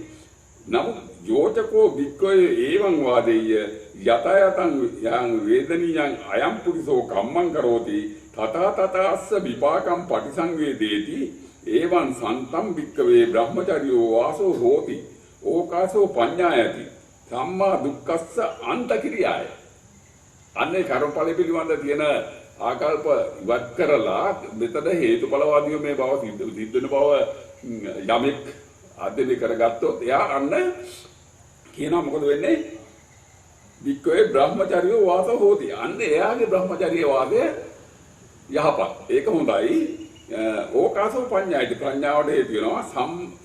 නමුත් යෝචකෝ භික්ඛවේ එවං වාදෙය්‍ය යත යතං යං වේදනියං අයම් පුරිසෝ කම්මං කරෝති තථා තථාස්ස විපාකම් පටිසංවේදේති එවං සන්තම් භික්කවේ බ්‍රහ්මචර්යෝ වාසෝ හෝති ඕකාසෝ පඤ්ඤායති සම්මා දුක්ඛස්ස අන්තකිරියාය. අන්නේ කර්මඵල පිළිබඳ තියෙන ආකල්ප ඉවත් කරලා මෙතන හේතුඵලවාදීව මේ බව සිද්ධ වෙන බව යමෙක් අධ්‍යයනය කරගත්තොත් එයා අන්න කියනවා මොකද වෙන්නේ? වික්කවේ බ්‍රහ්මචර්යෝ වාසෝ හෝති. අන්න එයාගේ බ්‍රහ්මචර්ය වාදය යහපත්. ඒක හොඳයි. ඕකාසෝ පඤ්ඤායති ප්‍රඥාවට හේතු වෙනවා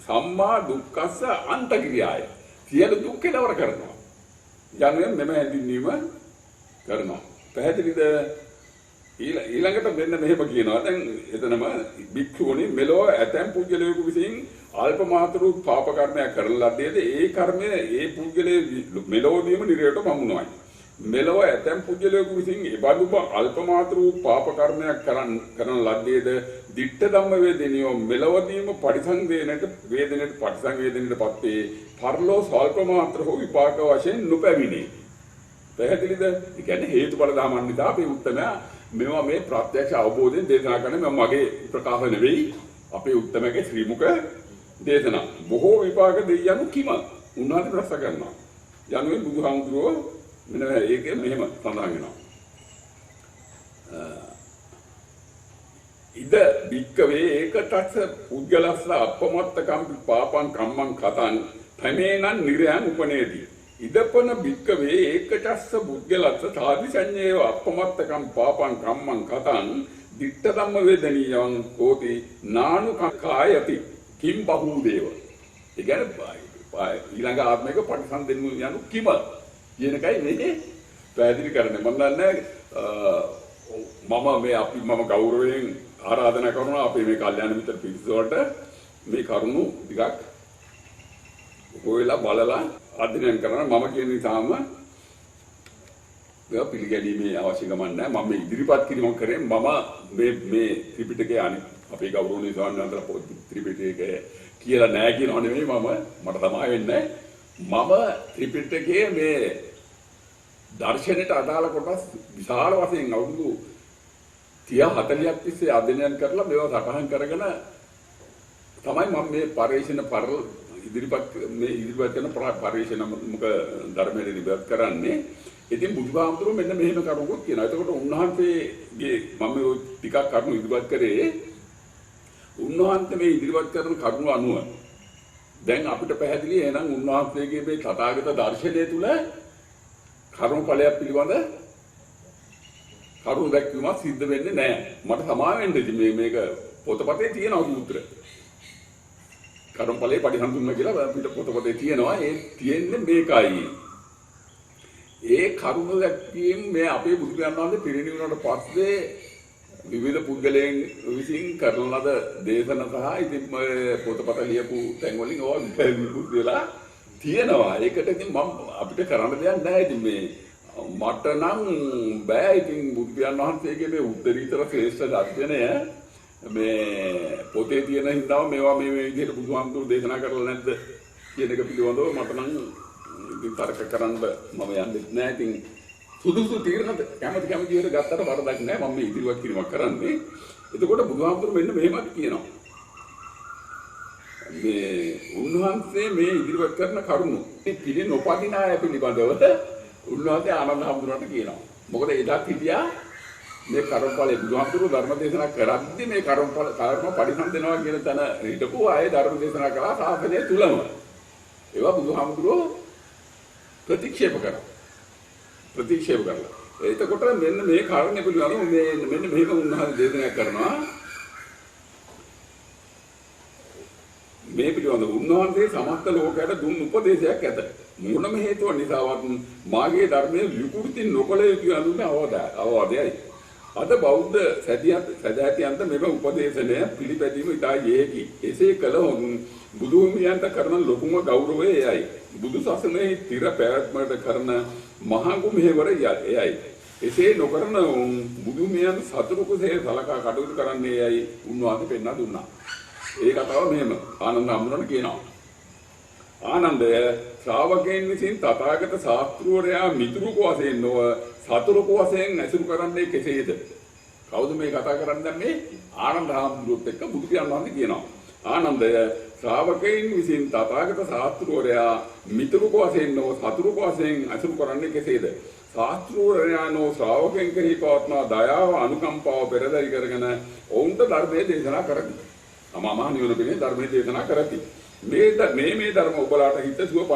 සම්මා දුක්ඛස්ස අන්තකිරියාය. සියලු දුක් කෙලවර කරනවා. යන්නේ මෙම හැඳින්වීම කරනවා. පැහැදිලිද? ඊළඟට මෙන්න මෙහෙම කියනවා. දැන් එතනම භික්ෂුවනි මෙලොව ඇතැම් පුජ්‍යලයෙකු විසින් අල්ප මාතෘ පාප කර්මයක් කරන ලද්දේද ඒ කර්මය ඒ පුජ්‍යලයේ මෙලොවදීම නිරයට පමුණුවයි. මෙලොව ඇතැම් පුජ්‍යලයෙකු විසින් එබඳුම අල්ප මාතෘ පාප කර්මයක් කරන ලද්දේද දිට්ඨ ධම්ම වේදෙනියෝ මෙලොවදීම පරිසංවේදනයට පරිසංවේදනයටපත් වේ. පරලෝ ස්වල්ප මාත්‍ර හෝ විපාක වශයෙන් නොපැමිණේ. පැහැදිලිද? ඒ කියන්නේ හේතුඵල ධර්මයන් නිසා අපි උත්තමයා මේවා මේ ප්‍රත්‍යක්ෂ අවබෝධයෙන් දේශනා කරන මගේ ප්‍රකාශ නෙවෙයි අපේ උත්තමගේ ශ්‍රී මුක දේශනා. බොහෝ විපාක දෙයයන් කිම උන්වහන්සේ ප්‍රශ්න කරනවා. යනුවෙන් බුදුහාමුදුරුවෝ මෙන්න ඒකේ මෙහෙම සඳහන් වෙනවා. ඉද භික්කවේ ඒකතස්ස පුද්ගලස්ස අපමත්තකම් පාපං කම්මං කතං තමේනං නිරයන් උපනේදී. ඉදපන භික්කවේ ඒකතස්ස පුද්ගලස්ස සාදිසඤ්ඤේව අපමත්තකම් පාපං කම්මං කතං දිට්ඨ ධම්ම වේදනීයං හෝති නානු කායති කිම් බහූදේව. ඒ කියන්නේ ඊළඟ ආත්මික පටිසන්ධෙන්නු යනු කිම කියන එකයි මේ පැහැදිලි කරන්නේ. මම දන්නේ මම ගෞරවයෙන් ආරාධනා කරනවා අපේ මේ කල්යාණ මිත්‍ර පිරිස වලට මේ කරුණු ටිකක් හොයලා බලලා අධ්‍යයනය කරන්න. මම කියන නිසාම මේවා පිළිගැනීමේ අවශ්‍ය ගමන් නැහැ. මම මේ ඉදිරිපත් කිරීම කරේ මම මේ ත්‍රිපිටකයේ අනිත් අපේ ගෞරවනීය ස්වාමීන් වහන්සේලා ත්‍රිපිටකය කියලා නැහැ කියනව නෙමෙයි මට තමයි වෙන්නේ. මම ත්‍රිපිටකයේ මේ දර්ශනයට අදාළ කොටස් විශාල වශයෙන් අවුරුදු 30-40ක් තිස්සේ අධ්‍යයනය කරලා මේවා සටහන් කරගෙන තමයි මම මේ පරිශන ඉදිරිපත් කරන පරිශන මුක ධර්මයේ ඉදිරිපත් කරන්නේ. ඉතින් බුදුහාමුදුරුවෝ මෙන්න මෙහෙම කරුණක් කියනවා. එතකොට උන්වහන්සේගේ මම මේ ටිකක් කරුණු ඉදිරිපත් කරේ උන්වහන්සේ මේ ඉදිරිපත් කරන කරුණු අනුව දැන් අපිට පැහැදිලි එහෙනම් උන්වහන්සේගේ මේ තථාගත දර්ශනය තුල කර්මඵලයක් පිළිබඳ කරුණු දැක්වීමක් සිද්ධ වෙන්නේ නැහැ. මට සමාව වෙන්න මේක පොතපතේ තියෙනවා සූත්‍ර. කර්මඵලයේ පරිසම්පූර්ණ කියලා අපිට පොතපතේ තියෙනවා. ඒ තියෙන්නේ මේකයි. ඒ කරුණ දැක්වීම මේ අපේ බුදුරජාණන් වහන්සේ පිරිනිවනට පස්සේ විවිධ පුද්ගලයන් විසින් කරන ලද දේශන සහ ඉතින් පොතපත ලියපු තැන් වලින් ඕවා විපුත් වෙලා තියෙනවා. ඒකට ඉතින් අපිට කරන්න දෙයක් නැහැ. ඉතින් මේ මට නම් බෑ. ඉතින් බුදුරජාණන් වහන්සේගේ මේ උත්තරීතර ශ්‍රේෂ්ඨ දර්ශනය මේ පොතේ තියෙන හින්දාම මේවා මේ විදිහට බුදුහාමුදුරු දේශනා කරලා නැද්ද කියන එක පිළිබඳව මට නම් ඉතින් තර්ක කරන්න මම යන්නේ නැහැ. ඉතින් සුදුසු තීරණ කැමති විදිහට ගත්තට වරදක් නැහැ. මම මේ ඉදිරියට කිරීමක් කරන්නේ. එතකොට බුදුහාමුදුරු මෙන්න මෙහෙමත් කියනවා. මේ උන්වහන්සේ මේ ඉදිරියට කරන කරුණු පිළි නොපදින අය පිළිබඳව උන්වහන්සේ ආනන්ද හාමුදුරුවන්ට කියනවා. මොකද එදා හිටියා මේ කර්මඵලයේ බුදුහාමුදුරුවෝ ධර්ම දේශනා කරද්දී මේ කර්ම පරිසම්දෙනවා කියන තැන හිටපු අය ධර්ම දේශනා කළා සාසනය තුලම. ඒවා බුදුහාමුදුරුවෝ ප්‍රතික්ෂේප කරා. එතකොට මෙන්න මේ කාරණේ පිළිබඳව මෙන්න මේක උන්වහන්සේ දේශනා කරනවා. මේ පිළිබඳව උන්වහන්සේ සමස්ත ලෝකයට දුන් උපදේශයක් ඇත. මොනම හේතුව නිසාවත් මාගේ ධර්මයේ විකෘති නොකළ යුතු යනුනේ අවවාදයයි. අද බෞද්ධ සදැහැතියන්ට මෙම උපදේශනය පිළිපැදීම ඉතා යේකි. එසේ කළහොත් බුදුහිමියන්ට කරන ලොකුම ගෞරවය එයයි. බුදු සසුනේ තිර පැවැත්මට කරන මහඟු මෙහෙවර එයයි. එසේ නොකරන බුදුහිමියන් සතුරුකුසේ සලකා කටයුතු කරන්නේ එයයි උන්වහන්සේ පෙන්වා දුන්නා. ඒ කතාව මෙහෙම ආනන්ද හාමුදුරුවෝ කියනවා. ආනන්දය ශ්‍රාවකයන් විසින් තථාගත ශාස්ත්‍රවරයා මිතුරුක වශයෙන් නොව සතුරුක වශයෙන් ඇසුරු කරන්නේ කෙසේද? කවුද මේ කතා කරන්නේ මේ ආනන්ද හාමුදුරුවොත් එක්ක බුදු පියාණන් වහන්සේ කියනවා. ආනන්දය ශ්‍රාවකයන් විසින් තථාගත ශාස්ත්‍රවරයා මිතුරුක වශයෙන් නෝ සතුරුක වශයෙන් අසුරු කරන්නේ කෙසේද? ශාස්ත්‍රවරයානෝ ශ්‍රාවකයන් කෙරෙහි පවත්නා දයාව අනුකම්පාව පෙරදරි කරගෙන ඔවුන්ට ධර්මයේ දේශනා කරති. අමාමහ නිවන පිණිස ධර්මයේ දේශනා කරති. මේ ධර්ම ඔබලාට හිතසුව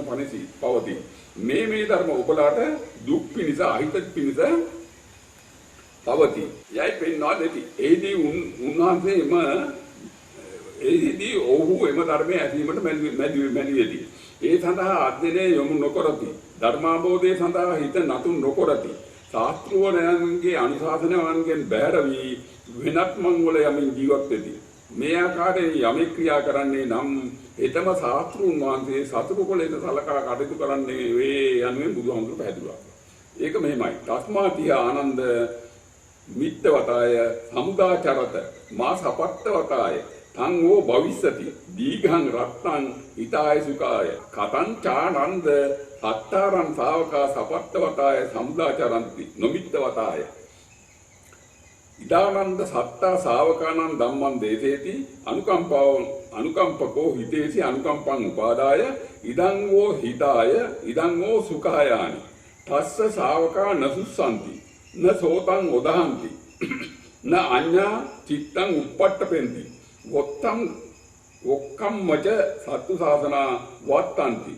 පණිසි පවති. මේ ධර්ම ඔබලාට දුක් පිණිස අහිත පිණිස පවති. යයි පෙන්වා දෙති. එහිදී උන්වහන්සේම එහිදී ඔහු එම ධර්මයේ ඇසීමට මැදිවියදී. ඒ සඳහා අධ්‍යයනය යොමු නොකරති. ධර්මාභෝධය සඳහා හිත නතු නොකරති. ශාස්ත්‍රවරයන්ගේ අනුශාසනාවන්ගෙන් බැහැර වී වෙනත් මංගල යමින් ජීවත් වෙති. මේ ආකාරයෙන් යමෙක් ක්‍රියා කරන්නේ නම් එතම ශාස්ත්‍රුන් වහන්සේ සතුරු කොලේද සලකා කටයුතු කරන්නේ වේ යනුවෙන් බුදුහාමුදුරුවෝ පැහැදිලිවා. ඒක මෙහෙමයි. තස්මාතිය ආනන්ද මිත්තවතාය සමුදාචරත මා සපත්තවතාය තං වූ භවිස්සති දීඝං රත්නං හිතාය සුඛාය කතං චානන්ද සත්තාරං ශාවකා සපත්තවතාය සමුදාචරಂತಿ නොමිත්තවතාය ඉදානන්ද සත්තා ශාවකානං ධම්මං දේසේති අනුකම්පකෝ හිතේසි අනුකම්පං උපාදාය ඉදං වූ හිතාය ඉදං වූ සුඛායානි තස්ස ශාවකා නසුස්සanti න සෝතං උදහන්ති න අඤ්ඤා චිත්තං උප්පට්ඨපෙන්ති වොක්කම්මච සත්තු ශාසනා වත්තන්ති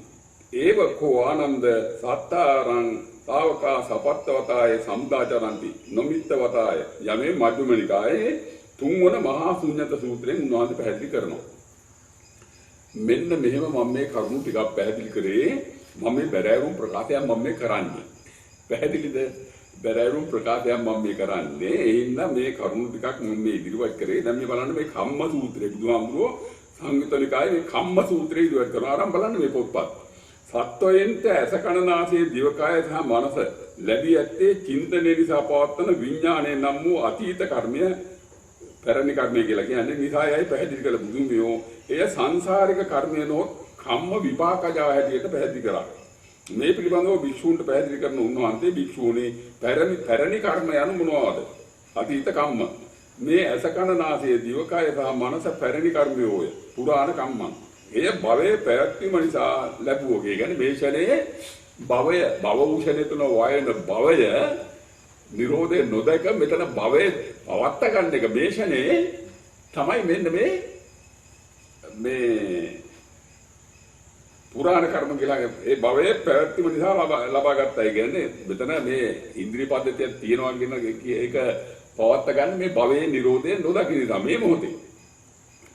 ඒව කෝ ආනන්ද සත්තාරං ශාවකා සපත්තවතාය සමුදාචරಂತಿ නොමිත්තවතාය යමේ මධ්‍යම නිකායේ තුන්වන මහා ශුන්්‍යත සූත්‍රයෙන් උන්වහන්සේ පැහැදිලි කරනවා. මෙන්න මෙහෙම මම මේ කරුණු ටිකක් පැහැදිලි කරේ. මම මේ බැරෑරුම් ප්‍රකාශයක් මම මේ කරන්නේ. පැහැදිලිද? බැරෑරුම් ප්‍රකාශයක් මම මේ කරන්නේ. ඒ හින්දා මේ කරුණු ටිකක් මම මේ ඉදිරිපත් කරේ. දැන් මේ බලන්න මේ කම්ම සූත්‍රය බුදුහාමුදුරුවෝ සංයුත්ත නිකායේ මේ කම්ම සූත්‍රය ඉදිරිපත් කරනවා. ආරම්භ බලන්න මේ පොත්පත්. සත්වයන්ට ඇස කන නාසය දිවකය සහ මනස ලැබී ඇත්තේ චින්තනයේ නිසා පවත්වන විඥානය නම් වූ අතීත කර්මය පැරණි කර්මය කියලා කියන්නේ නිසායයි පැහැදිලි කළ බුදුමියෝ එය සංසාරික කර්මය නොත් කම්ම විපාකජා හැටියට පැහැදිලි කරා. මේ පිළිබඳව භික්ෂූන්ට පැහැදිලි කරන උන්වහන්සේ භික්ෂූනි පැරණි කර්ම යනු මොනවාද? අතීත කම්ම. මේ ඇස කන නාසය දිවකය සහ මනස පැරණි කර්මයෝය. පුරාණ කම්මං. එය භවයේ පැවැත්වීම නිසා ලැබුවෝ. ඒ කියන්නේ මේ ෂණයේ භව උෂණය තුන වයන භවය නිරෝධය නොදක මෙතන භවයේ පවත්ත ගන්න එක මේ ෂණයේ තමයි මෙන්න මේ පුරාණ කර්ම කියලා ඒ භවයේ පැවැත්වීම නිසා ලබා ගන්නයි කියන්නේ. මෙතන මේ ඉන්ද්‍රිය පද්ධතියක් තියෙනවා කියන එක පවත්ත ගන්න මේ භවයේ නිරෝධය නොදකින නිසා මේ මොහොතේ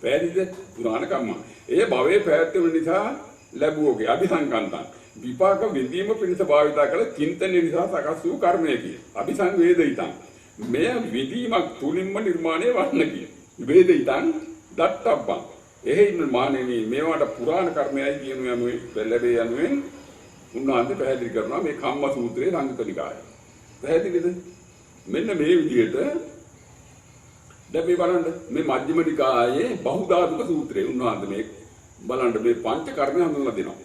පැහැදිලිද? පුරාණ කම්ම. ඒ භවයේ පැවැත්වීම නිසා ලැබුවෝගේ අபிසංකන්තං විපාක විඳීම පිණිස භාවිතා කළ චින්තනය නිසා සකස් වූ කර්මයකි. අபிසංවේදිතං මෙය විදීමක් තුලින්ම නිර්මාණය වන්නකි. වේදිතං දත්තබ්බං එහෙයින් මානෙනි මේවට පුරාණ කර්මයයි කියන යනුවෙන් ලැබේ යනුවෙන් උන්වහන්සේ පැහැදිලි කරනවා මේ කම්ම සූත්‍රයේ සංයුත්ත නිකායේ. පැහැදිලිද? මෙන්න මේ විදිහට දැන් මේ බලන්න මේ මජ්ක්‍ධිම නිකායේ බහුධාතුක සූත්‍රයේ උන්වහන්සේ මේ බලන්න මේ පංච කර්ම හඳුන්වලා දෙනවා.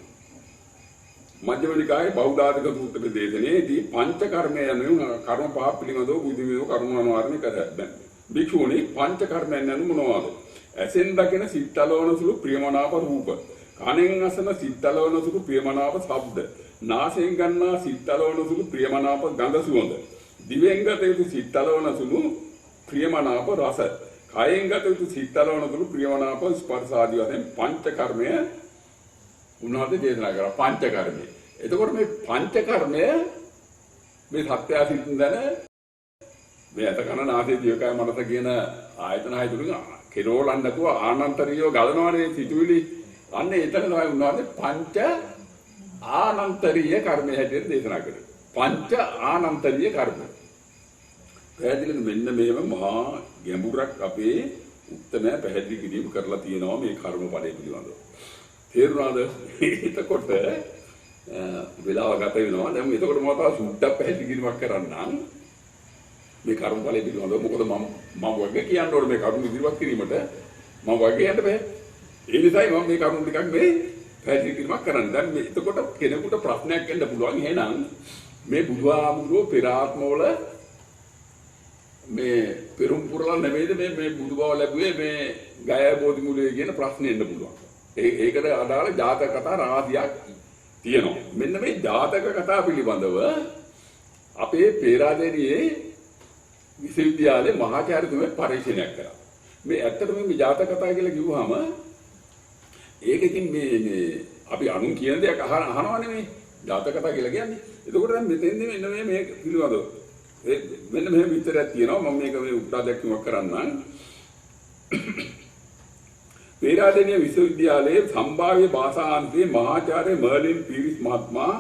මජ්ක්‍ධිම නිකායේ බහුධාතුක සූත්‍ර දේශනයේදී පංච කර්මය යන කර්ම පහ පිළිබඳව බුදුමියෝ කරුණු අනුවරණය කරා. භික්ෂුණී පංච කර්මයන් යනු මොනවාද? ඇසෙන් දකින සිත්තලවන සුළු ප්‍රියමනාප රූප, කනෙන් අසන සිත්තලවන සුළු ප්‍රියමනාප ශබ්ද, නාසයෙන් ගන්නා සිත්තලවන සුළු ප්‍රියමනාප ගඳ සුවඳ, දිවෙන් ගත යුතු සිත්තලවන සුළු ප්‍රියමනාප රස, කයෙන් ගත යුතු සිත්තලවන සුළු ප්‍රියමනාප ස්පර්ශ ආදී වශයෙන් පංච කර්මය උන්වහන්සේ දේශනා කරා. පංච කර්මය. එතකොට මේ පංච කර්මය මේ සත්‍යය සිතින් දැන මේ අත කන නාසය දිවකය මනස කියන ආයතන හය තුලින් කෙරෝලන්න නැතුව ආනන්තරියව ගලනවානේ සිතුවිලි. අන්න එතන තමයි උන්වහන්සේ පංච ආනන්තරීය කර්මය හැටියට දේශනා කරේ. පංච ආනන්තරීය කර්ම. පැහැදිලිද? මෙන්න මේව මහා ගැඹුරක් අපේ උත්තමය පැහැදිලි කිරීම කරලා තියෙනවා මේ කර්ම ඵලය පිළිබඳව. තේරුණාද? එතකොට වෙලාව ගත වෙනවා. දැන් එතකොට මම තව සුට්ටක් පැහැදිලි කිරීමක් කරන්නම්. මේ කර්ම ඵලය පිළිබඳව මොකද මම වගේ කියන්න ඕනේ මේ කරුණු ඉදිරිපත් කිරීමට මම වගේ යන්න බෑ. ඒ නිසායි මම මේ කරුණු ටිකක් මේ පැහැදිලි කිරීමක් කරන්නේ. දැන් මේ එතකොට කෙනෙකුට ප්‍රශ්නයක් එන්න පුළුවන්. එහෙනම් මේ බුදුහාමුදුරුවෝ පෙර ආත්මවල මේ පෙරම් පුරලා නෙවෙයිද මේ බුදු බව ලැබුවේ මේ ගය බෝධි මූලයේ කියන ප්‍රශ්නේ එන්න පුළුවන්. ඒකට අදාළ ජාතක කතා රාශියක් තියෙනවා. මෙන්න මේ ජාතක කතා පිළිබඳව අපේ පේරාදෙණියේ විශ්වවිද්‍යාලයේ මහාචාර්යතුමෙක් පරීක්ෂණයක් කරා. මේ ඇත්තටම මේ ජාතක කතා කියලා කිව්වහම ඒකකින් මේ අපි අනුන් කියන දේ අහනවා නෙමෙයි ජාතක කතා කියලා කියන්නේ. එතකොට දැන් මෙතෙන්දී මෙන්න මේ පිළිබඳව මෙන්න මෙහෙම විතරක් තියෙනවා. මම මේක මේ උත්තරා දැක්වීමක් කරන්නම්. පේරාදෙණිය විශ්වවිද්‍යාලයේ සම්භාව්‍ය භාෂාන්තයේ මහාචාර්ය මර්ලින් පීරිස් මහත්මයා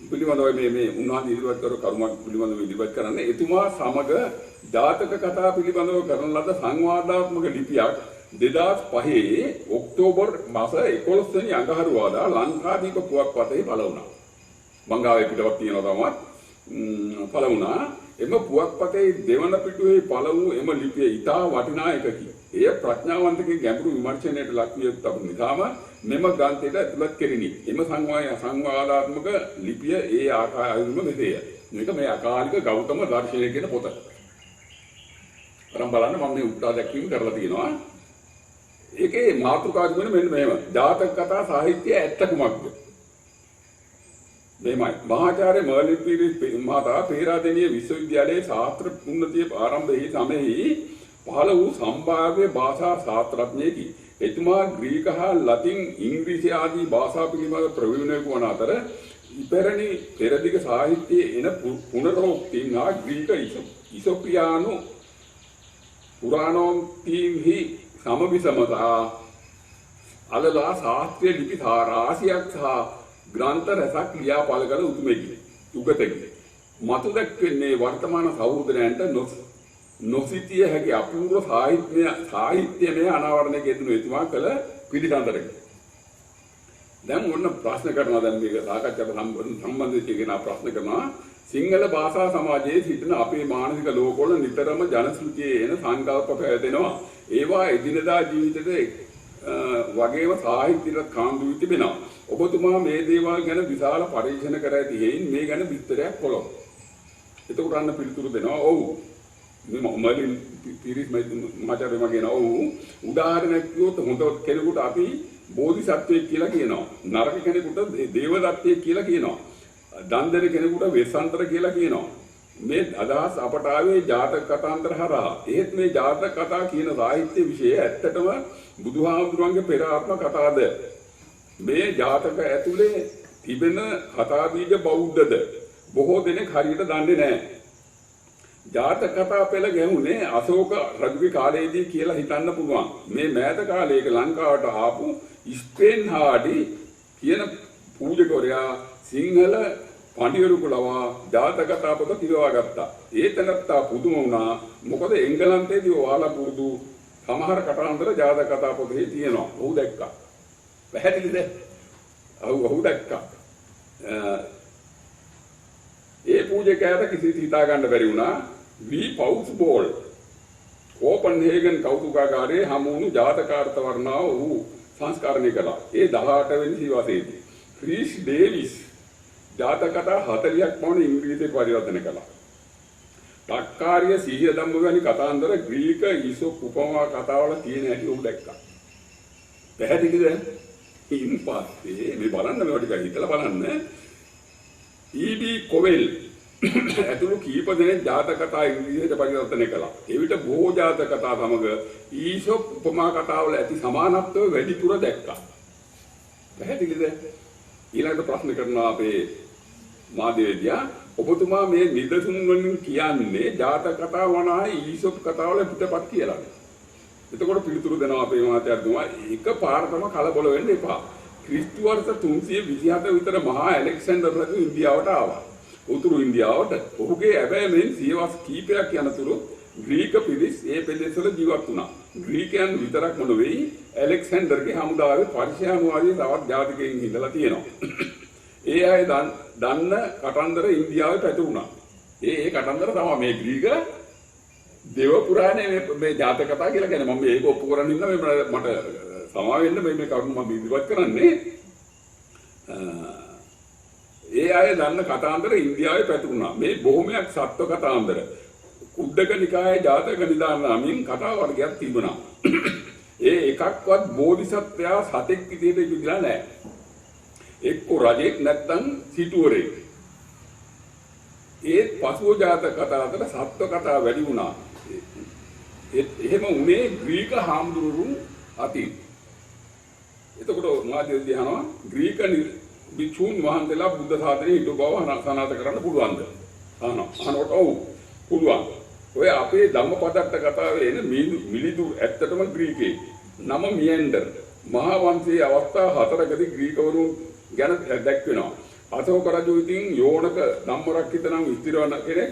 පිළිබඳව මේ උන්වහන්සේ ඉදිරිපත් කර කරුණක් පිළිබඳව ඉදිරිපත් කරන්නේ එතුමා සමග ජාතක කතා පිළිබඳව කරන ලද සංවාදාත්මක ලිපියක් 2005 ඔක්තෝබර් මාස 11 වෙනි අඟහරුවාදා ලංකාදීප පුවත්පතේ පළ වුණා. මංගාවේ පිටවත් තියෙනවා තමයි පළ වුණා. එම පුවත්පතේ දෙවන පිටුවේ පළ වූ එම ලිපිය ඉතා වටිනා එකකි. එය ප්‍රඥාවන්තකගේ ගැඹුරු විමර්ශනයට ලක් විය යුතු නිසාම මෙම ග්‍රන්ථයට ඇතුළත් කෙරිණි. එම සංවාදාත්මක ලිපිය ඒ ආකාරයෙන්ම මෙසේය. මේක මේ අකාලික ගෞතම දර්ශනය කියන පොත. අරන් බලන්න මම මේ උත්තරා දැක්වීම කරලා තියෙනවා. ඒකේ මාතෘකාව තිබුණේ මෙන්න මෙහෙම. ජාතක කතා සාහිත්‍ය ඇත්ත කුමක්ද? මෙහෙමයි. මහාචාර්ය මර්ලින් පීරිස් මහතා පේරාදෙණිය විශ්වවිද්‍යාලයේ ශාස්ත්‍ර උන්නතිය ආරම්භයේ සමයෙහි පහළ වූ සම්භාව්‍ය භාෂා ශාස්ත්‍රඥයෙකි. එතුමා ග්‍රීක හා ලතින් ඉංග්‍රීසි ආදී භාෂා පිළිබඳ ප්‍රවීණයෙකු වන අතර ඉපැරණි පෙරදිග සාහිත්‍යයේ එන පුනරෝක්තීන් හා ග්‍රීක ඉසොපියානු පුරාණෝක්තීන්හි සමවිසමතා අලලා ශාස්ත්‍රීය ලිපි රාශියක් සහ ග්‍රන්ථ රසක් ලියා පළ කළ උතුමෙකි. උගතෙකි. මතු දැක්වෙන්නේ වර්තමාන සහෝදරයන්ට නොසිතිය හැකි අපූර්ව සාහිත්‍යමය අනාවරණයක යෙදුණු එතුමා කළ පිළිසඳරකි. දැන් ඔන්න ප්‍රශ්න කරනවා. දැන් මේක සාකච්ඡාවට සම්බන්ධ වෙච්ච ප්‍රශ්න කරනවා. සිංහල භාෂා සමාජයේ සිටින අපේ මානසික ලෝකවල නිතරම ජනශ්‍රුතියේ එන සංකල්ප පැවැදෙනවා. ඒවා එදිනදා ජීවිතයේ වගේම සාහිත්‍යයට කාන්දු වී තිබෙනවා. ඔබතුමා මේ දේවල් ගැන විශාල පරීක්ෂණ කර ඇති හේයින් මේ ගැන විස්තරයක් පොළොව. එතකොට අන්න පිළිතුරු දෙනවා. ඔව්. මේ මර්ලින් පීරිස් මහාචාර්යතුමා කියනවා. ඔව්. උදාහරණයක් කිව්වොත් හොඳ කෙනෙකුට අපි බෝධිසත්වයෙක් කියලා කියනවා. නරක කෙනෙකුට දේවදත්තයෙක් කියලා කියනවා. දන් දෙන කෙනෙකුට වෙස්සන්තර කියලා කියනවා. මේ අදහස් අපට ආවේ ජාතක කතාන්තර හරහා. ඒත් මේ ජාතක කතා කියන සාහිත්‍ය විෂය ඇත්තටම බුදුහාමුදුරන්ගේ පෙර ආත්ම කතාද? මේ ජාතක ඇතුලේ තිබෙන කතා බීජ බෞද්ධද? බොහෝ දෙනෙක් හරියට දන්නේ නැහැ. ජාතක කතා පෙළ ගැහුනේ අශෝක රජුගේ කාලයේදී කියලා හිතන්න පුළුවන්. මේ මෑත කාලයක ලංකාවට ආපු ස්පේන් හාඩි කියන පූජකවරයා සිංහල පඬිවරුක ලවා ජාතක කතා පොත කිරවා ගත්තා. ඒ තැනත්තා පුදුම වුණා. මොකද එංගලන්තයේදී ඔයාලා පුරුදු සමහර කතාන්තර ජාතක කතා පොතේ තියෙනවා. ඔහු දැක්කා. පැහැදිලිද? ඔහු දැක්කා. ඒ පූජකයාට කිසිත් හිතා ගන්න බැරි වුණා. වී පවුස් බෝල් කෝපන්හේගන් කෞතුකාගාරයේ හමු වුණු ජාතකාර්ථ වර්ණාව ඔහු සංස්කරණය කළා. ඒ 18 වෙනි සියවසේදී ක්‍රිස් ඩේවිස් ජාතක කතා 40ක් පමණ ඉංග්‍රීසියට පරිවර්තන කළා. ටක්කාරිය සිහිය ධම්ම වැනි කතාන්තර ග්‍රීක ඉසොප් උපමා කතාවල තියෙන හැටි ඔහු දැක්කා. පැහැදිලිද? ඉන් පස්සේ මේ බලන්න මේවා ටික හිතලා බලන්න. ඊ.බී. කොවෙල් ඇතුළු කීප දෙනෙක් ජාතක කතා ඉංග්‍රීසියට පරිවර්තනය කළා. එවිට බොහෝ ජාතක කතා සමග ඊසොප් උපමා කතාවල ඇති සමානත්වය වැඩිපුර දැක්කා. පැහැදිලිද? ඊළඟට ප්‍රශ්න කරනවා අපේ මාධ්‍යවේදියා, ඔබතුමා මේ නිදසුන් වලින් කියන්නේ ජාතක කතා වනායි ඊසොප් කතාවල පිටපත් කියලා. එතකොට පිළිතුරු දෙනවා අපේ මාධ්‍යවේදියා, එක පාරටම කලබල වෙන්න එපා. ක්‍රිස්තු වර්ෂ 327 විතර මහා ඇලෙක්සැන්ඩර් රජු ඉන්දියාවට ආවා. උතුරු ඉන්දියාවට. ඔහුගේ ඇබෑමෙන් සියවස් කීපයක් යනතුරු ග්‍රීක පිරිස් ඒ ප්‍රදේශවල ජීවත් වුණා. ග්‍රීකයන් විතරක්ම නෙවෙයි ඇලෙක්සැන්ඩර්ගේ හමුදාවේ පර්ෂියානුවාදී තවත් ජාතිකයින් ඉඳලා තියෙනවා. ඒ අය දන්න කතන්දර ඉන්දියාවේ පැතුරුණා. ඒ කතන්දර තමයි මේ ග්‍රීක දේව පුරාණයේ මේ ජාතක කතා කියලා කියන්නේ. මම මේක ඔප්පු කරන් ඉන්න මට සමා වෙන්න මේ කරුණු මම ඉදිරිපත් කරන්නේ. ඒ අය දන්න කතාන්දර ඉන්දියාවේ පැතුරුණා. මේ බොහොමයක් සත්ව කතාන්දර. කුද්දක නිකායේ ජාතක නිදාන නමින් කතා වර්ගයක් තිබුණා. ඒ එකක්වත් බෝධිසත්වයා සතෙක් විදියට ඉපදිලා නැහැ. එක්ක රජෙක් නැත්නම් සිටුවරෙක්. ඒ පසුව ජාතක කතා අතර සත්ව කතා වැඩි වුණා. එහෙම උනේ ග්‍රීක හාමුදුරුවෝ අතින්. එතකොට මාධ්‍ය දිහානවා ග්‍රීක භික්ෂුන් වහන්සේලා බුද්ධ ශාසනයේ හිටු බව සනාථ කරන්න පුළුවන්ද? අහනකොට ඔව් පුළුවන්. ඔය අපේ ධම්මපදට්ට කතාවේ එන මිලිඳු ඇත්තටම ග්‍රීකේ. නම මියැන්ඩර්. මහා වංශයේ අවස්ථා 4කදී ග්‍රීකවරුන් ගැන දැක්වෙනවා. අශෝක රජු ඉතින් යෝනක ධම්මරක්කිත නම් විස්තරවන කෙනෙක්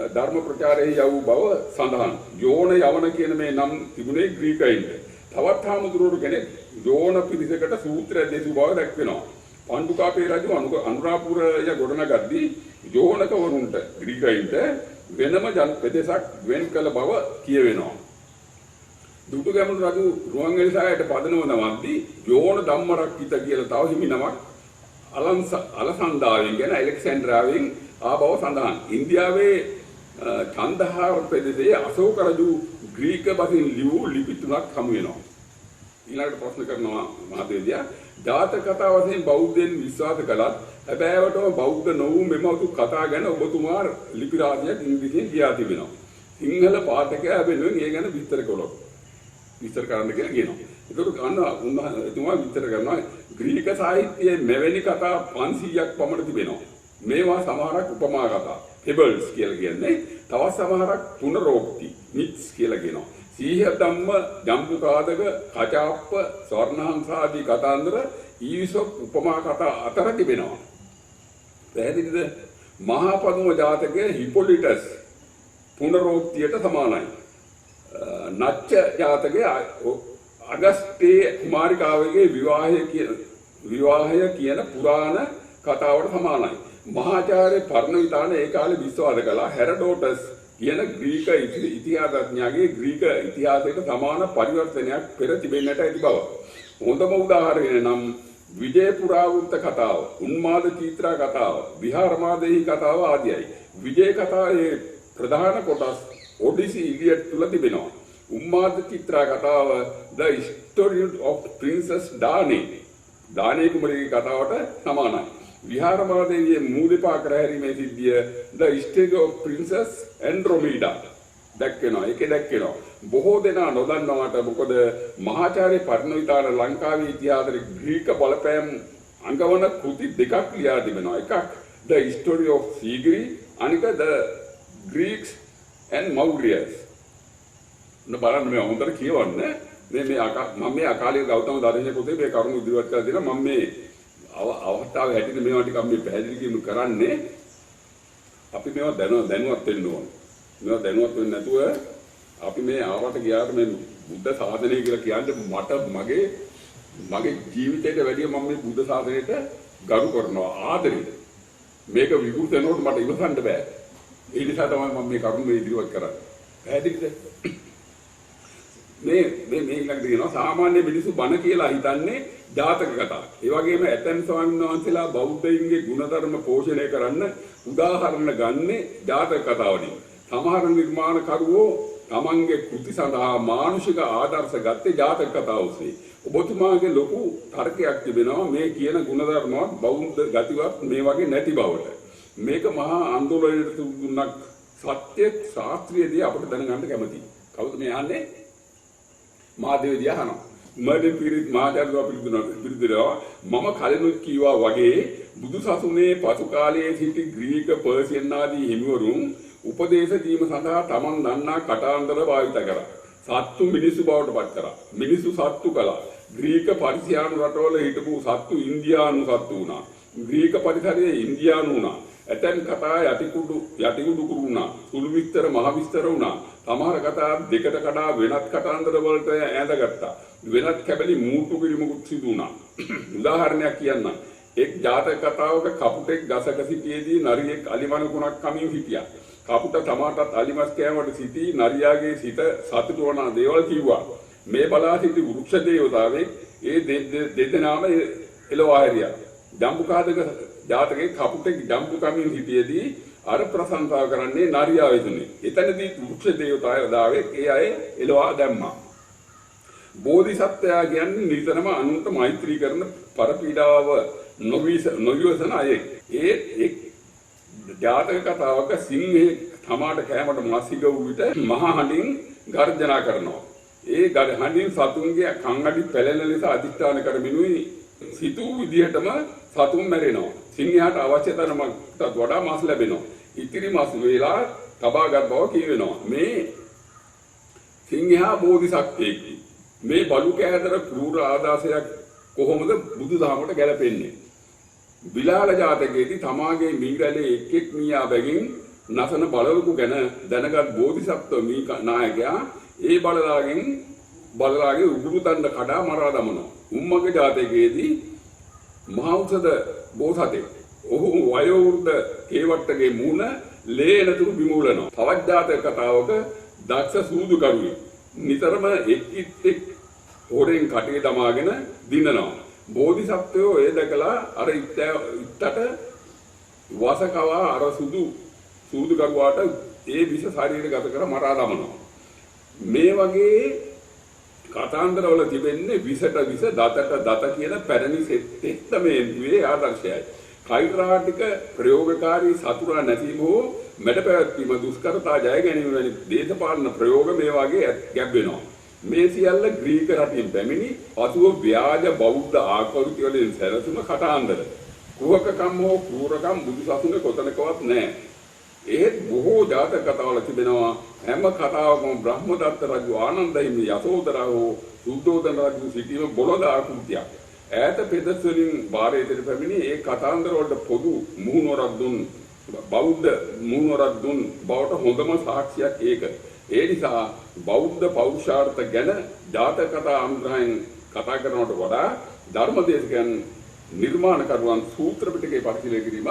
ධර්ම ප්‍රචාරයේ යවූ බව සඳහන්. යෝන යවන කියන මේ නම් තිබුණේ ග්‍රීකයින්ට. තවත් හාමුදුරුවෝ කෙනෙක් යෝන පිරිසකට සූත්‍රය දෙසු බව දැක්වෙනවා. පණ්ඩුකාපේ රජු අනුරාපුරය ගොඩනගද්දී යෝනකවරුන්ට ග්‍රීකයින්ට වෙනම ජන ප්‍රදේශයක් වෙන් කළ බව කියවෙනවා. දුටුගැමුණු රජු රුවන්වැලිසෑයට පදනම නමද්දී යෝන ධම්මරක්කිත කියලා තව හිමි නමක් අලසන්දාවෙන් කියන ඇලෙක්සැන්ඩ්‍රාවෙන් ආ බව සඳහන්. ඉන්දියාවේ කන්දහාර ප්‍රදේශයේ අශෝක රජු ග්‍රීක බසින් ලියූ ලිපි 3ක් හමු වෙනවා. ඊළඟට ප්‍රශ්න කරනවා මහදේවියා ජාතක කතා වශයෙන් බෞද්ධයන් විශ්වාස කළත් හැබෑවටම බෞද්ධ නොවූ මෙමතු කතා ගැන ඔබතුමා ලිපි රාශියක් ඉංග්‍රීසියෙන් ලියා තිබෙනවා. සිංහල පාඨකයා වෙනුවෙන් ඒ ගැන විස්තර කළොත්. විස්තර කරන්න කියලා කියනවා. ඒකට උන්වහන්සේතුමා විස්තර කරනවා ග්‍රීක සාහිත්‍යයේ මෙවැනි කතා 500ක් පමණ තිබෙනවා. මේවා සමහරක් උපමා කතා ෆෙබල්ස් කියලා කියන්නේ. තවත් සමහරක් පුනරෝක්ති මිත්ස් කියලා කියනවා. සීහ ධම්ම ජම්බුකාදක කචාප්ප ස්වර්ණහංස ආදී කතාන්දර ඊසොප් උපමා කතා අතර තිබෙනවා. පැහැදිලිද? මහා පදුම ජාතකයේ හිපොලිටස් පුනරෝක්තියට සමානයි. නච්ච ජාතකයේ අගස්ටේ කුමාරිකාවගේ විවාහය කියන පුරාණ කතාවට සමානයි. මහාචාර්ය පර්ණවිතාන ඒ කාලේ විශ්වාස කළා හෙරඩෝටස් කියන ග්‍රීක ඉතිහාසඥයාගේ ග්‍රීක ඉතිහාසයට සමාන පරිවර්තනයක් පෙර තිබෙන්නට ඇති බව. හොඳම උදාහරණය නම් විජය පුරාවෘත්ත කතාව, උන්මාද චීත්‍රා කතාව, විහාරමාදේහි කතාව ආදියයි. විජය කතාවේ ප්‍රධාන කොටස් ඔඩිසි ඉලියට් තුල තිබෙනවා. උන්මාද චීත්‍රා කතාව The Story of Princess Dane දානේ කුමරියගේ කතාවට සමානයි. විහාරමාදේවියේ මූලිකා කරහැරීමේ සිද්ධිය The Story of Princess Andromeda දැක්වෙනවා. ඒකේ දැක්වෙනවා. බොහෝ දෙනා නොදන්නවට මොකද මහාචාර්ය පර්ණවිතාන ලංකාවේ ඉතිහාසයේ ග්‍රීක බලපෑම් අංගවන කෘති දෙකක් ලියා තිබෙනවා. එකක් The Story of Sigri අනික The Greeks and Mauryas. බලන්න මේ හොඳට කියවන්න. මම මේ අකාලීන ගෞතම දර්ශනයේ පොතේ මේ කරුණු ඉදිරිපත් කරලා දෙනවා. මම මේ අවස්ථාවේ හැටියට මේවා ටිකක් මේ පැහැදිලි කිරීම කරන්නේ අපි මේවා දැනුවත් වෙන්න ඕන. මේවා දැනුවත් වෙන්නේ නැතුව අපි මේ ආවට ගියාට මේ බුද්ධ ශාසනය කියලා කියන්නේ මගේ ජීවිතේට වැඩිය මම මේ බුද්ධ ශාසනයට ගරු කරනවා ආදරේ. මේක විකෘත වෙනකොට මට ඉවසන්න බෑ. ඒ නිසා තමයි මම මේ කරුණ මේ ඉදිරිපත් කරන්නේ. පැහැදිලිද? මේ ඊළඟට කියනවා සාමාන්‍ය මිනිස්සු බණ කියලා හිතන්නේ ජාතක කතා. ඒ වගේම ඇතැම් ස්වාමීන් වහන්සේලා බෞද්ධයින්ගේ ගුණධර්ම පෝෂණය කරන්න උදාහරණ ගන්නේ ජාතක කතාවලින්. සමහර නිර්මාණකරුවෝ තමන්ගේ කෘති සඳහා මානුෂික ආදර්ශ ගත්තේ ජාතක කතාව ඔස්සේ. ඔබතුමාගේ ලොකු තර්කයක් තිබෙනවා මේ කියන ගුණධර්මවත් බෞද්ධ ගතිවත් මේ වගේ නැති බවට. මේක මහා ආందోලනයට තුනක් සත්‍ය ශාස්ත්‍රීයදී අපිට දැනගන්න කැමතියි. කවුද මේ යන්නේ? මාදේවිය අහනවා. මඩේ පිරිත් මාදර්ගව පිළිතුරවා මම කලිනුත් කිව්වා වගේ බුදු සසුනේ පසු කාලයේ සිටි ග්‍රීක පර්සියන් ආදී හිමිවරුන් උපදේශ දීම සඳහා තමන් දන්නා කටාන්දර භාවිත කරා. සත්තු මිනිසු බවට පත් කරා. මිනිසු සත්තු කළා. ග්‍රීක පරිසියානු රටවල හිටපු සත්තු ඉන්දියානු සත්තු වුණා. ග්‍රීක පරිසරයේ ඉන්දියානු වුණා. ඇතැම් කතා යටිකුඩු කුරු වුණා. සුළු විස්තර මහ විස්තර වුණා. සමහර කතා දෙකට කඩා වෙනත් කතාන්දර වලට ඈඳගත්තා. වෙනත් කැබලි මූටු කිරිමුකුත් සිදු වුණා. උදාහරණයක් කියන්නම්. එක් ජාතක කතාවක කපුටෙක් ගසක සිටියේදී නරියෙක් අලිමණකුණක් කමින් හිටියා. කපුට තමාටත් අලිමස් කෑමට සිටි නරියාගේ සිත සතුටු වන දේවල් කිව්වා. මේ බලා සිටි වෘක්ෂ දේවතාවෙක් ඒ දෙදෙනාම එළවා හැරියා. ජාතකයේ කපුටෙක් ජම්බු කමින් හිටියේදී අර ප්‍රසංසාව කරන්නේ නාරියා වේදුනේ. එතනදී වෘක්ෂ දේවතාවෝ ඒ අය එලවා දැම්මා. බෝධිසත්වයා කියන්නේ නිතරම අනුන්ට මෛත්‍රී කරන පරපීඩාව නොවිසන අය. ඒ ජාතක කතාවක සිංහේ තමාට කෑමට මස්සිග වූ විට මහා හඬින් ගර්ජනා කරනවා. ඒ හඬින් සතුන්ගේ කන් අඩි පැලෙන ලෙස අධිෂ්ඨාන කරමිනුයි සිතූ විදිහටම සතුන් මැරෙනවා. සිංහයාට අවශ්‍ය තරමටත් වඩා මාස් ලැබෙනවා. ඉතිරි මාස් වේලා තබාගත් බව කියවෙනවා. මේ සිංහයා බෝධිසත්වයෙකි. මේ බලු කෑදර ක්‍රූර ආදාසයක් කොහොමද බුදුදහමට ගැලපෙන්නේ? බිලාල ජාතකයේදී තමාගේ මීරැලේ එක් මීයා බැගින් නසන බලලුකු ගැන දැනගත් බෝධිසත්ව මී නායකයා ඒ බලලාගේ උගුරු තණ්ඩ කඩා මරා දමනවා. උම්මග ජාතකයේදී මහෞෂධ බෝසතෙක් ඔහු වයෝවෘද්ධ කේවට්ටගේ මූණ ලේනතුරු බිමුලනවා. තවත් ජාතක කතාවක දක්ෂ සූදුකරුවෙක් නිතරම එක් හොරෙන් කටේ දමාගෙන දිනනවා. බෝධිසත්වයෝ ඒ දැකලා අර ඉත්තට වසකවා අර සූදුකරුවාට ඒ විෂ ශරීරගත කර මරා දමනවා. මේ වගේ කතාන්දරවල තිබෙන්නේ විෂට විෂ දතට දත කියන පැරණි තෙස්තමේන්තුවේ ආදර්ශයයි. කෛරාටික ප්‍රයෝගකාරී සතුරා නැතිව හෝ මැඩ පැවැත්වීම දුෂ්කරතා ජය ගැනීම වැනි දේශපාලන ප්‍රයෝග මේ වගේ ගැබ්වෙනවා. මේ සියල්ල ග්‍රීක රටින් පැමිණි පසුව ව්‍යාජ බෞද්ධ ආකෘති වලින් සැරසුම කතාන්දර. කුහකකම් හෝ ක්‍රූරකම් බුදුසසුනේ කොතනකවත් නැහැ. ඒත් බොහෝ ජාතක කතාවල තිබෙනවා හැම කතාවකම බ්‍රහ්මදත්ත රජු ආනන්ද හිමි යසෝදරා හෝ සුද්ධෝදන රජු සිටීම බොළඳ ආකෘතියක්. ඈත පෙදස් වලින් බාරේතර පැමිණි ඒ කතාන්දර වලට පොදු මුහුණුවරක් දුන් බෞද්ධ මුහුණුවරක් දුන් බවට හොඳම සාක්ෂියක් ඒක. ඒ නිසා බෞද්ධ පෞරුෂාර්ථ ගැන ජාතක කතා අනුග්‍රහයෙන් කතා කරනවට වඩා ධර්මදේශකයන් නිර්මාණකරුවන් සූත්‍ර පිටකේ පරිශීලනය කිරීම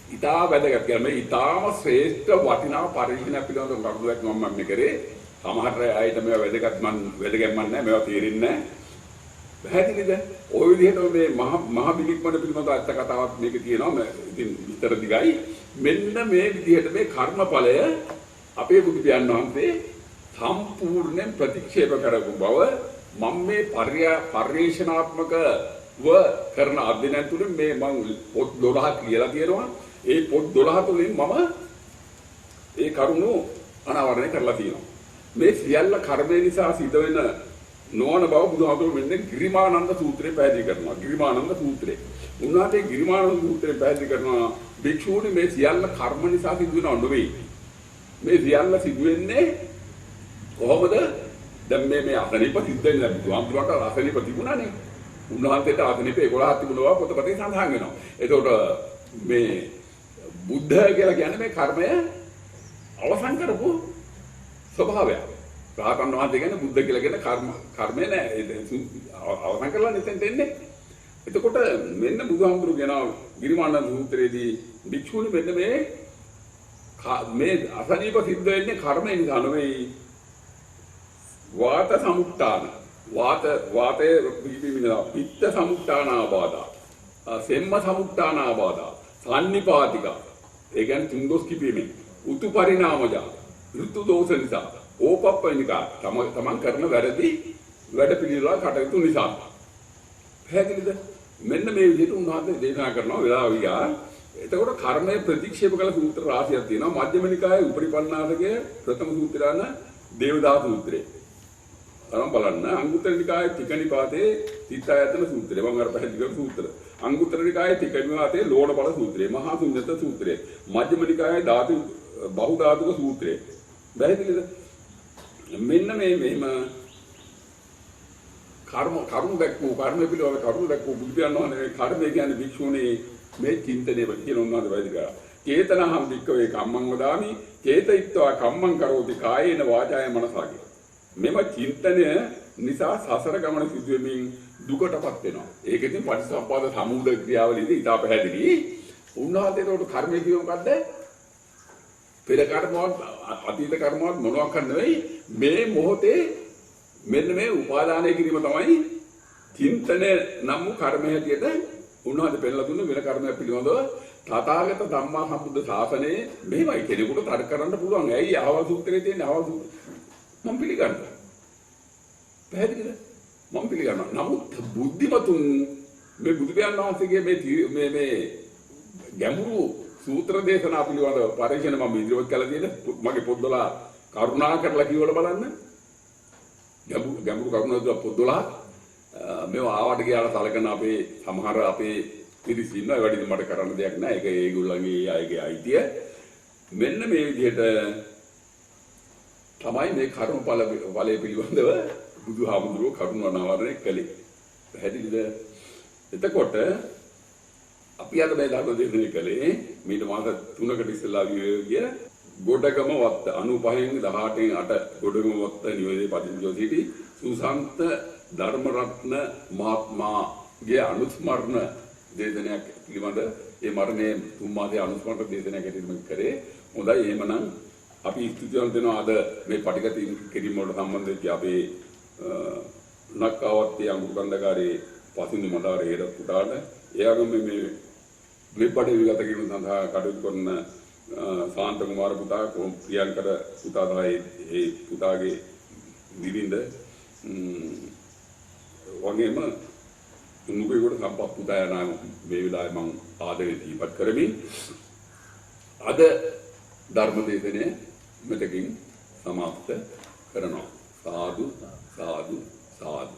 ඉතා වැදගත්. කියන්නේ ඉතාම ශ්‍රේෂ්ඨ වටිනා පරිශීලනයක් පිළිබඳව කරුණක් මම කරේ. සමහර අයට මේවා වැදගත්මන් නැහැ, මේවා තේරෙන්නේ නැහැ. පැහැදිලිද? ඔය විදිහට මේ මහ බිලික්මන පිළිබඳව අත්ත කතාවක් මේක කියනවා. ඉතින් විතර දිගයි. මෙන්න මේ විදිහට මේ කර්මඵලය අපේ බුදු පියාණන් වහන්සේ සම්පූර්ණයෙන් ප්‍රතික්ෂේප කරපු බව මම මේ පරිේශනාත්මකව කරන අධ්‍යයනය තුළින් මේ මම පොත් 12ක් කියලා තියෙනවා. ඒ පොත් 12 තුළින් මම ඒ කරුණු අනාවරණය කරලා තියෙනවා. මේ සියල්ල කර්මය නිසා සිද්ධ වෙන නොවන බව බුදුහාමුදුරුවෝ මෙන්න ගිරිමානන්ද සූත්‍රයේ පැහැදිලි කරනවා. ගිරිමානන්ද සූත්‍රයේ. උන්වහන්සේ ගිරිමානන්ද සූත්‍රයේ පැහැදිලි කරනවා භික්ෂුණි මේ සියල්ල කර්ම නිසා සිදු වෙනව නෙවෙයි. මේ සියල්ල සිදු වෙන්නේ කොහොමද? දැන් මේ අසනීප සිද්ධ වෙනවා. බුදුහාමුදුරුවන්ට අසනීප තිබුණානේ. උන්වහන්සේට අසනීප 11ක් තිබුණා පොතපතේ සඳහන් වෙනවා. එතකොට මේ බුද්ධ කියලා කියන්නේ මේ කර්මය අවසන් කරපු ස්වභාවයක්. රහතන් වහන්සේ කියන්නේ බුද්ධ කියලා කියන කර්මය නෑ. අවසන් කරලා නැතෙන් දෙන්නේ. එතකොට මෙන්න බුදුහාමුදුරුවෝ කියනවා ගිරිමානන්ද සූත්‍රයේදී භික්ෂුණි මෙන්න මේ අසනීප සිද්ධ වෙන්නේ කර්මය නිසා නෙවෙයි. වාත සමුත්තාන වාතයේ පිළිමිනවා. පිත්ත සමුත්තාන ආබාධා. සෙම්ම සමුත්තාන ආබාධා. සම්නිපාතික. ඒ කියන්නේ තුන්දොස් කිපීමෙන්. උතු පරිණාමජා. ඍතු දෝෂ නිසා. ඕපප්පනිකා තමන් කරන වැරදි වැඩ පිළිවෙල කටයුතු නිසා. පැහැදිලිද? මෙන්න මේ විදිහට උන්වහන්සේ දේශනා කරනවා වෙලාව ගියා. එතකොට කර්මය ප්‍රතික්ෂේප කළ සූත්‍ර රාශියක් තියෙනවා. මජ්ක්‍ධිම නිකායේ උපරිපන්නාසකයේ ප්‍රථම සූත්‍රයන දේවදා සූත්‍රය. අරන් බලන්න. අංගුත්තර නිකායේ තික නිපාතේ තිත්තායතන සූත්‍රය. මම අර පැහැදිලි කරපු සූත්‍ර. අංගුත්තර නිකායේ තික නිපාතේ ලෝණබල සූත්‍රය. මහා සුඤ්ඤත සූත්‍රය. මජ්ක්‍ධිම නිකායේ ධාතු බහු ධාතුක සූත්‍රය. පැහැදිලිද? මෙන්න මෙහෙම කර්ම දැක්වූ කර්ම පිළිවෙල කරුණු දැක්වූ බුදු පියාණන් කර්මය කියන්නේ භික්ෂුණී මේ චින්තනය කියන උන්වහන්සේ වැඩි කරා. චේතනහම් වික්කවේ කම්මං වදාමි චේතයිත්වා කම්මං කරෝති කායේන වාචාය මනසාගේ. මෙම චින්තනය නිසා සසර ගමන සිදු වෙමින් දුකටපත් වෙනවා. ඒක ඉතින් පටිච්චසමුප්පාද සමුදය ක්‍රියාවලියේදී ඉතා පැහැදිලි. උන්වහන්සේට උඩ කර්මය කියව මොකද්ද? පෙර කර්මවත් අතීත කර්මවත් මොනවක් කරන්න නෙවෙයි මේ මොහොතේ මෙන්න මේ උපාදානය කිරීම තමයි චින්තනය නම් කර්මය හැටියට උන්වහන්සේ පෙන්නලා දුන්න වෙන කර්මයක් පිළිබඳව තථාගත ධම්මා සම්බුද්ධ ශාසනයේ මෙහෙමයි කෙනෙකුට තර්ක කරන්න පුළුවන්. ඇයි ආවල් සූත්‍රයේ තියෙන ආවල් සූත්‍රය මම පිළිගන්නවා. පැහැදිලිද? මම පිළිගන්නවා. නමුත් බුද්ධිමතුන් මේ බුදු පියාණන් වහන්සේගේ මේ ගැඹුරු සූත්‍ර දේශනා පිළිබඳව පරිශන මම ඉදිරියට කළා තියෙන මගේ පොත් 12 කරුණා කරලා කියවලා බලන්න. ගැඹුරු කරුණා පොත් 12 මේවා ආවට ගියාලා සලකන අපේ සමහර අපේ පිරිස ඉන්නවා. ඒ වගේ මට කරන්න දෙයක් නැහැ. ඒක ඒගොල්ලන්ගේ අයගේ අයිතිය. මෙන්න මේ විදිහට තමයි මේ කර්මඵල වලය පිළිබඳව බුදුහාමුදුරුවෝ කරුණාවරණය කළේ. පැහැදිලිද? එතකොට අපි අද මේ ධර්ම දේශනාව කළේ මීට මාස 3කට ඉස්සෙල්ලා ගිය ගොඩගම වත්ත 95න් 18න් 8 ගොඩගම වත්ත නිවසේ පදිංචිව සිටි සුසන්ත ධර්මරත්න මහත්මයාගේ අනුස්මරණ දේශනාවක් පිළිබඳ ඒ මරණයේ 3 මාසයේ අනුස්මරණ දේශනාවක් ඇතුළත් කරේ. හොඳයි එහෙමනම් අපි ස්තුතිවන්ත වෙනවා අද මේ පටිගත කිරීම වලට සම්බන්ධ වෙච්ච අපේ නක්කාවත්තේ අනුකම්පකාරී පසින්දු මඩාර හේර පුතාට එයාගම මේ පඩේ විගත කිරීම සඳහා කටයුතු කරන සාන්ත කුමාර පුතා ප්‍රියංකර පුතා තමයි ඒ පුතාගේ දිවිඳ වගේම නුඹේකට සම්පත් පුතා යන මේ වෙලාවේ මම ආදරේ දීපත් කරමින් අද ධර්ම දේශනය මෙතකින් සමාප්ත කරනවා. සාදු සාදු සාදු